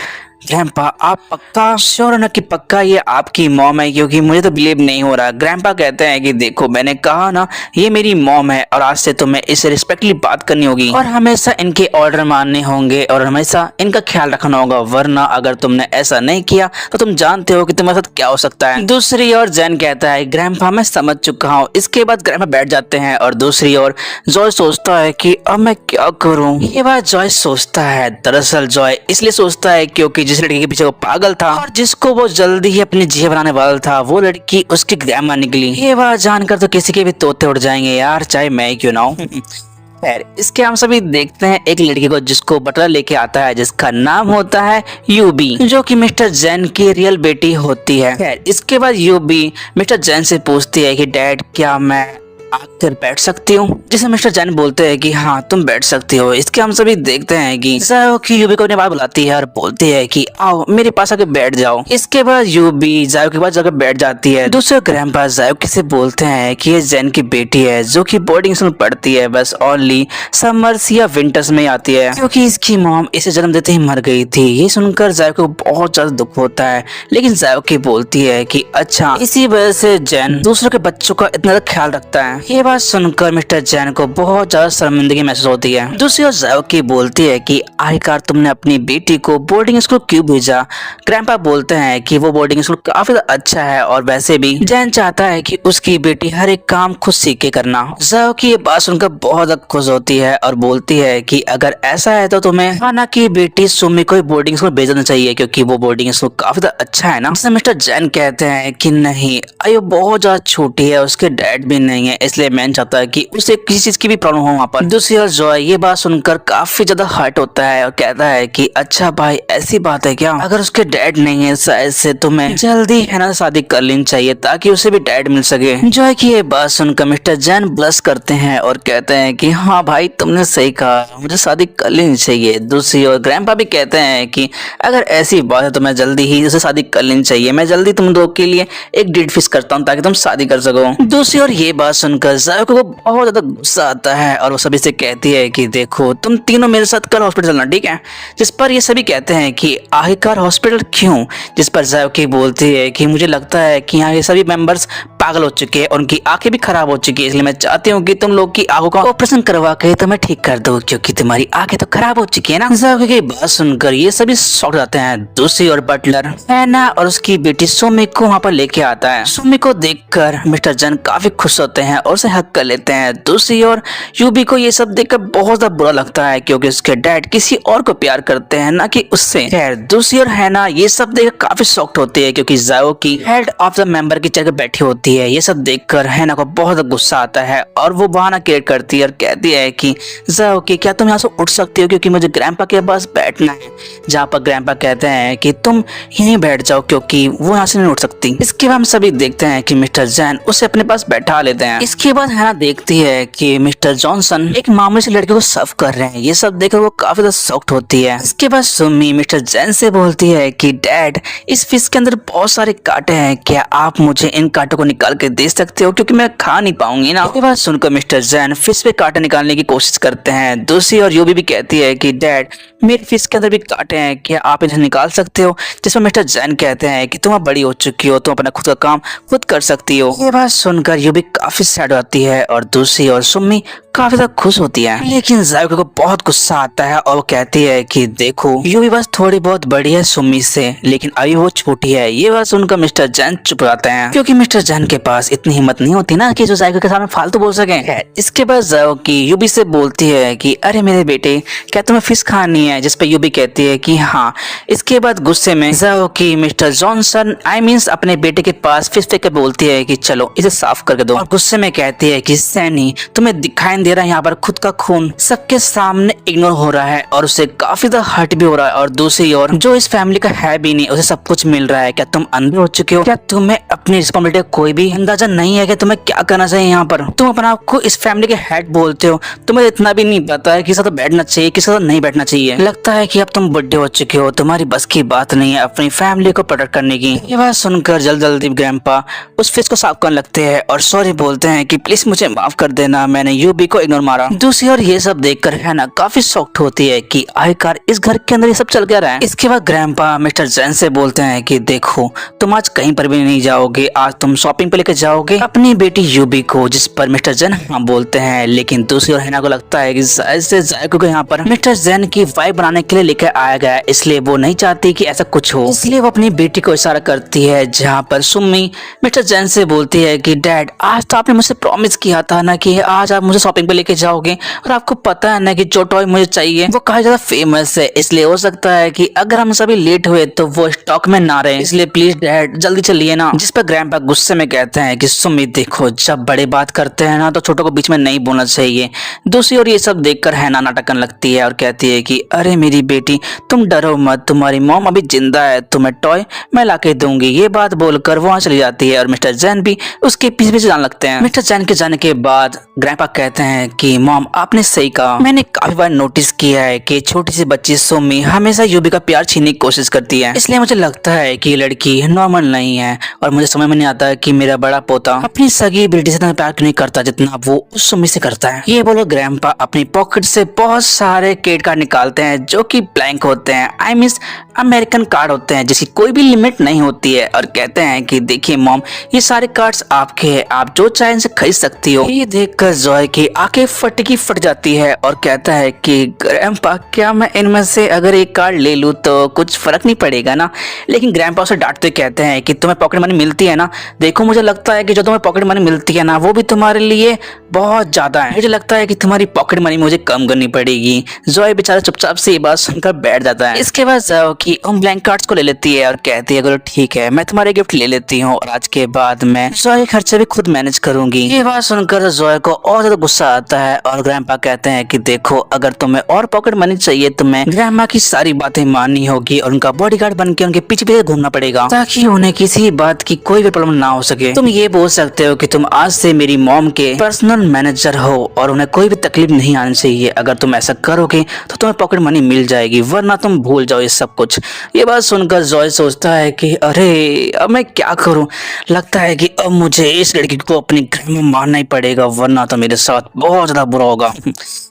ग्रैंडपा आप पक्का श्योर ना कि पक्का ये आपकी मॉम है, क्योंकि मुझे तो बिलीव नहीं हो रहा। ग्रैंडपा कहते हैं कि देखो मैंने कहा ना ये मेरी मॉम है और आज से तुम्हें इससे रिस्पेक्टली बात करनी होगी और हमेशा इनके ऑर्डर मानने होंगे और हमेशा इनका ख्याल रखना होगा, वरना अगर तुमने ऐसा नहीं किया तो तुम जानते हो कि तुम्हारे साथ क्या हो सकता है। दूसरी ओर जैन कहता है ग्रैंडपा मैं समझ चुका हूँ। इसके बाद ग्रैंडपा बैठ जाते हैं और दूसरी ओर जॉय सोचता है कि अब मैं क्या करूँ। ये बात जॉय सोचता है, दरअसल जॉय इसलिए सोचता है क्योंकि जिस लड़की के पीछे वो पागल था और जिसको वो जल्दी ही अपनी जिया बनाने वाला था, वो लड़की उसकी ग्रैंडमा निकली। ये बात जानकर तो किसी के भी तोते उड़ जाएंगे यार, चाहे मैं क्यों ना हूं। खैर इसके हम सभी देखते हैं एक लड़की को जिसको बटलर लेके आता है, जिसका नाम होता है यूबी, जो कि मिस्टर जैन की रियल बेटी होती है। खैर इसके बाद यूबी मिस्टर जैन से पूछती है कि डैड क्या मैं आकर बैठ सकती हूँ, जिसे मिस्टर जैन बोलते हैं कि हाँ तुम बैठ सकती हो। इसके हम सभी देखते हैं कि ज़ायोकी यूबी को अपने पास बुलाती है और बोलती है कि आओ मेरे पास आके बैठ जाओ। इसके बाद यूबी ज़ायोकी के पास जाकर बैठ जाती है। दूसरे ग्रैंडपा ज़ायोकी से बोलते हैं कि ये जैन की बेटी है जो कि बोर्डिंग स्कूल में पढ़ती है, बस ओनली समर्स या विंटर्स में आती है क्योंकि इसकी मॉम इसे जन्म देते ही मर गई थी। ये सुनकर ज़ायोकी को बहुत ज्यादा दुख होता है, लेकिन ज़ायोकी बोलती है कि अच्छा इसी वजह से जैन दूसरों के बच्चों का इतना ख्याल रखता है। ये बात सुनकर मिस्टर जैन को बहुत ज्यादा शर्मिंदगी महसूस होती है। दूसरी ओर ज़ायोकी बोलती है कि आखिरकार तुमने अपनी बेटी को बोर्डिंग स्कूल क्यों भेजा। ग्रैंडपा बोलते हैं कि वो बोर्डिंग स्कूल काफी अच्छा है और वैसे भी जैन चाहता है कि उसकी बेटी हर एक काम खुद सीख के करना। ज़ायोकी ये बात सुनकर बहुत खुश होती है और बोलती है कि अगर ऐसा है तो तुम्हें हाना की बेटी सुमी को बोर्डिंग स्कूल भेजना चाहिए क्योंकि वो बोर्डिंग स्कूल काफी अच्छा है ना। मिस्टर जैन कहते हैं कि नहीं आयो बहुत ज्यादा छोटी है, उसके डैड भी नहीं है, इसलिए मैं चाहता है कि उसे किसी चीज की भी प्रॉब्लम हो वहाँ पर। दूसरी ओर जॉय ये बात सुनकर काफी ज्यादा हर्ट होता है और कहता है कि अच्छा भाई ऐसी बात है क्या, अगर उसके डैड नहीं है शायद से तुम्हें जल्दी है ना शादी कर लेनी चाहिए ताकि उसे भी डैड मिल सके। जॉय की ये बात सुनकर मिस्टर जैन ब्लश करते हैं और कहते हैं कि हाँ भाई तुमने सही कहा, मुझे शादी कर लेनी चाहिए। दूसरी ओर ग्रैंडपा भी कहते हैं कि अगर ऐसी बात है तो मैं जल्दी ही उसे शादी कर लेनी चाहिए, मैं जल्दी तुम दो के लिए एक डेट फिक्स करता हूँ ताकि तुम शादी कर सको। दूसरी ओर ये बात सुनकर ज़ायोकी को बहुत ज्यादा गुस्सा आता है और वो सभी से कहती है कि देखो तुम तीनों मेरे साथ कल हॉस्पिटल चलना, ठीक है। जिस पर ये सभी कहते हैं कि आखिरकार हॉस्पिटल क्यों, जिस पर ज़ायोकी बोलती है कि मुझे लगता है कि यहाँ ये सभी मेंबर्स पागल हो चुके हैं, उनकी आंखें भी खराब हो चुकी है, इसलिए मैं चाहती हूँ कि तुम लोग की आंखों का ऑपरेशन करवा के तुम्हें ठीक कर दो क्योंकि तुम्हारी आंखें तो खराब हो चुकी है ना। ज़ायोकी की बात सुनकर ये सभी शॉक जाते हैं। दूसरी ओर बटलर हैना और उसकी बेटी सुमी को वहाँ पर लेके आता है। सुमी को देखकर मिस्टर जैन काफी खुश होते हैं और उसे हक कर लेते हैं। दूसरी ओर यूबी को ये सब देखकर बहुत ज्यादा बुरा लगता है क्योंकि उसके डैड किसी और को प्यार करते हैं ना कि उससे। खैर दूसरी ओर हैना ये सब देखकर काफी शॉक्ड होती है क्योंकि ज़ायोकी हेड ऑफ द मेंबर की चेयर पर बैठी होती है। ये सब देखकर हैना को बहुत गुस्सा आता है और वो बहाना क्रिएट करती है और कहती है कि ज़ायोकी क्या तुम यहाँ से उठ सकती हो क्योंकि मुझे ग्रैंडपा के पास बैठना है, जहाँ पर ग्रैंडपा कहते हैं कि तुम यहीं बैठ जाओ क्योंकि वो यहाँ से नहीं उठ सकती। इसके बाद हम सभी देखते हैं कि मिस्टर जैन उसे अपने पास बैठा लेते हैं। इसके बाद हैना देखती है कि मिस्टर जॉनसन एक मामूली से लड़के को सर्व कर रहे हैं। ये सब देखकर वो काफी ज्यादा शॉक्ड होती है। इसके बाद सुमी मिस्टर जैन से बोलती है कि डैड, इस फिश के अंदर बहुत सारे कांटे हैं, क्या आप मुझे इन कांटों को निकाल के दे सकते हो, क्योंकि मैं खा नहीं पाऊंगी ना। इसके बाद सुनकर मिस्टर जैन फिश पे कांटे निकालने की कोशिश करते हैं। दूसरी और यूबी भी कहती है कि डैड, मेरी फिश के अंदर भी कांटे हैं, क्या आप इन्हें निकाल सकते हो। जिसमें मिस्टर जैन कहते हैं कि तुम अब बड़ी हो चुकी हो, तुम अपना खुद का काम खुद कर सकती हो। ये बात सुनकर यूबी काफी सैड होती है और दूसरी और सुमी काफी ज्यादा खुश होती है। लेकिन जायको को बहुत गुस्सा आता है और वो कहती है कि देखो, यूबी बस थोड़ी बहुत बड़ी है सुमी से, लेकिन अभी वो छोटी है। ये बात सुनकर मिस्टर जैन चुप जाते हैं, क्योंकि मिस्टर जैन के पास इतनी हिम्मत नहीं होती ना कि जो जायको के सामने फालतू बोल सके। इसके बाद जायो की यूबी से बोलती है कि अरे मेरे बेटे, क्या तुम्हें फिश खानी है, जिस पे यूबी कहती है कि हाँ। इसके बाद गुस्से में जायो की मिस्टर जॉनसन मींस अपने बेटे के पास फिश फेंक के बोलती है कि चलो इसे साफ करके दो, और गुस्से में कहती है कि सैनी, तुम्हें दिखाई दे रहा है यहाँ पर खुद का खून सबके सामने इग्नोर हो रहा है और उसे काफी ज्यादा हर्ट भी हो रहा है, और दूसरी ओर जो इस फैमिली का है भी नहीं, उसे सब कुछ मिल रहा है। क्या तुम अंधे हो चुके हो? क्या तुम्हें अपनी रिस्पॉन्सिबिलिटी का कोई भी अंदाजा नहीं है कि तुम्हें क्या करना चाहिए यहाँ पर? तुम अपने आप को इस फैमिली के हेड बोलते हो, तुम्हें इतना भी नहीं पता है किसी साथ बैठना चाहिए, किसी साथ नहीं बैठना चाहिए। लगता है कि अब तुम बुढ़े हो चुके हो, तुम्हारी बस की बात नहीं है अपनी फैमिली को प्रोटेक्ट करने की। ये बात सुनकर जल्दी ग्रैंडपा उस फिश को साफ करने लगते हैं और सॉरी बोलते हैं कि प्लीज मुझे माफ कर देना, मैंने यूबी को इग्नोर मारा। दूसरी ओर ये सब देखकर हैना काफी शॉक्ड होती है कि आखिरकार इस घर के अंदर ये सब चल क्या रहा है। इसके बाद ग्रैंडपा मिस्टर जैन से बोलते हैं कि देखो, तुम आज कहीं पर भी नहीं जाओगे, आज तुम शॉपिंग पे लेकर जाओगे अपनी बेटी यूबी को। जिस पर मिस्टर जैन हाँ बोलते हैं, लेकिन दूसरी ओर हैना को लगता है कि शायद से जायको को यहाँ पर मिस्टर जैन की वाइफ बनाने के लिए लेकर आया गया है, इसलिए वो नहीं चाहती कि ऐसा कुछ हो। इसलिए वो अपनी बेटी को इशारा करती है, जहाँ पर सुमी मिस्टर जैन से बोलती है कि डैड, आज तो आपने मुझसे प्रॉमिस किया था ना कि आज आप मुझे शॉपिंग पे लेके जाओगे, और आपको पता है ना कि जो टॉय मुझे चाहिए वो काफी ज्यादा फेमस है, इसलिए हो सकता है कि अगर हम सभी लेट हुए तो वो स्टॉक में ना रहे, इसलिए प्लीज डैड जल्दी चलिए ना। जिस पर ग्रैंडपा गुस्से में कहते हैं कि सुमी देखो, जब बड़े बात करते हैं ना तो छोटों को बीच में नहीं बोलना चाहिए। दूसरी ओर ये सब देखकर हैना नाटक करने लगती है और कहती है कि अरे मेरी बेटी, तुम डरो मत, तुम्हारी मॉम अभी जिंदा है, तुम्हें टॉय मैं लाके दूंगी। ये बात बोलकर वहां चली जाती है और मिस्टर जैन भी उसके पीछे पीछे जाने लगते हैं। मिस्टर जैन के जाने के बाद ग्रैंडपा कहते हैं कि मॉम, आपने सही कहा, मैंने काफी बार नोटिस किया है कि छोटी सी बच्ची सुमी हमेशा यूबी का प्यार छीनने की कोशिश करती है, इसलिए मुझे लगता है कि ये लड़की नॉर्मल नहीं है। और मुझे समझ में नहीं आता कि मेरा बड़ा पोता अपनी सगी बेटी से इतना प्यार क्यों नहीं करता जितना वो उस सुमी से करता है। ये बोलो ग्रैंडपा अपनी पॉकेट से बहुत सारे क्रेडिट कार्ड निकालते हैं जो कि ब्लैंक होते हैं, आई मीन अमेरिकन कार्ड होते हैं जिसकी कोई भी लिमिट नहीं होती है, और कहते हैं कि देखिए मॉम, ये सारे कार्ड्स आपके हैं, आप जो चाहे इनसे खरीद सकती हो। ये देखकर जॉय की आंखें फट जाती है और कहता है कि ग्रैंडपा, क्या मैं इनमें से अगर एक कार्ड ले लूं तो कुछ फर्क नहीं पड़ेगा ना? लेकिन ग्रैंडपा उसे डांटते कहते हैं कि तुम्हें पॉकेट मनी मिलती है ना, देखो मुझे लगता है कि जो तुम्हें पॉकेट मनी मिलती है ना वो भी तुम्हारे लिए बहुत ज्यादा है, मुझे लगता है कि तुम्हारी पॉकेट मनी मुझे कम करनी पड़ेगी। जॉय बेचारा चुपचाप से ये बात सुनकर बैठ जाता है। इसके बाद जाओ कि उन ब्लैंक कार्ड्स को ले लेती है और कहती है चलो ठीक है, मैं तुम्हारे गिफ्ट ले लेती हूँ और आज के बाद मैं जॉय के खर्चे भी खुद मैनेज करूंगी। ये बात सुनकर जॉय को और ज्यादा गुस्सा आता है और ग्रैंडपा कहते हैं कि देखो, अगर तुम्हें और पॉकेट मनी चाहिए तो मैं ग्रैंडमा की सारी बातें माननी होगी और उनका बॉडीगार्ड बनके उनके पीछे पीछे घूमना पड़ेगा ताकि उन्हें किसी बात की कोई भी प्रॉब्लम ना हो सके। तुम ये बोल सकते हो कि तुम आज से मेरी मॉम के पर्सनल मैनेजर हो और उन्हें कोई भी तकलीफ नहीं आनी चाहिए। अगर तुम ऐसा करोगे तो तुम्हें पॉकेट मनी मिल जाएगी, वरना तुम भूल जाओ ये सब कुछ। ये बात सुनकर जॉय सोचता है कि अरे अब मैं क्या करूं, लगता है कि अब मुझे इस लड़की को अपने घर में मारना ही पड़ेगा, वरना तो मेरे साथ बहुत ज्यादा बुरा होगा।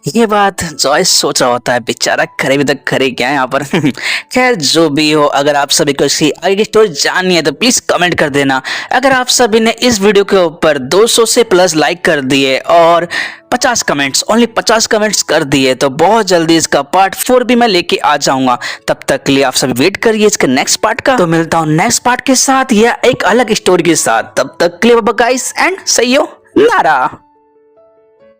ये बात जॉय सोच रहा होता है, बेचारा करे भी तक करे क्या यहाँ पर। खैर जो भी हो, अगर आप सभी को इसकी आगे की स्टोरी जाननी है तो प्लीज कमेंट कर देना। अगर आप सभी ने इस वीडियो के ऊपर 200 से प्लस लाइक कर दिए और 50 कमेंट्स, ओनली 50 कमेंट्स कर दिए तो बहुत जल्दी इसका पार्ट 4 भी मैं लेके आ जाऊंगा। तब तक के लिए आप सभी वेट करिए इसके नेक्स्ट पार्ट का। तो मिलता हूँ नेक्स्ट पार्ट के साथ या एक अलग स्टोरी के साथ। तब तक के लिए bye bye guys and sayonara।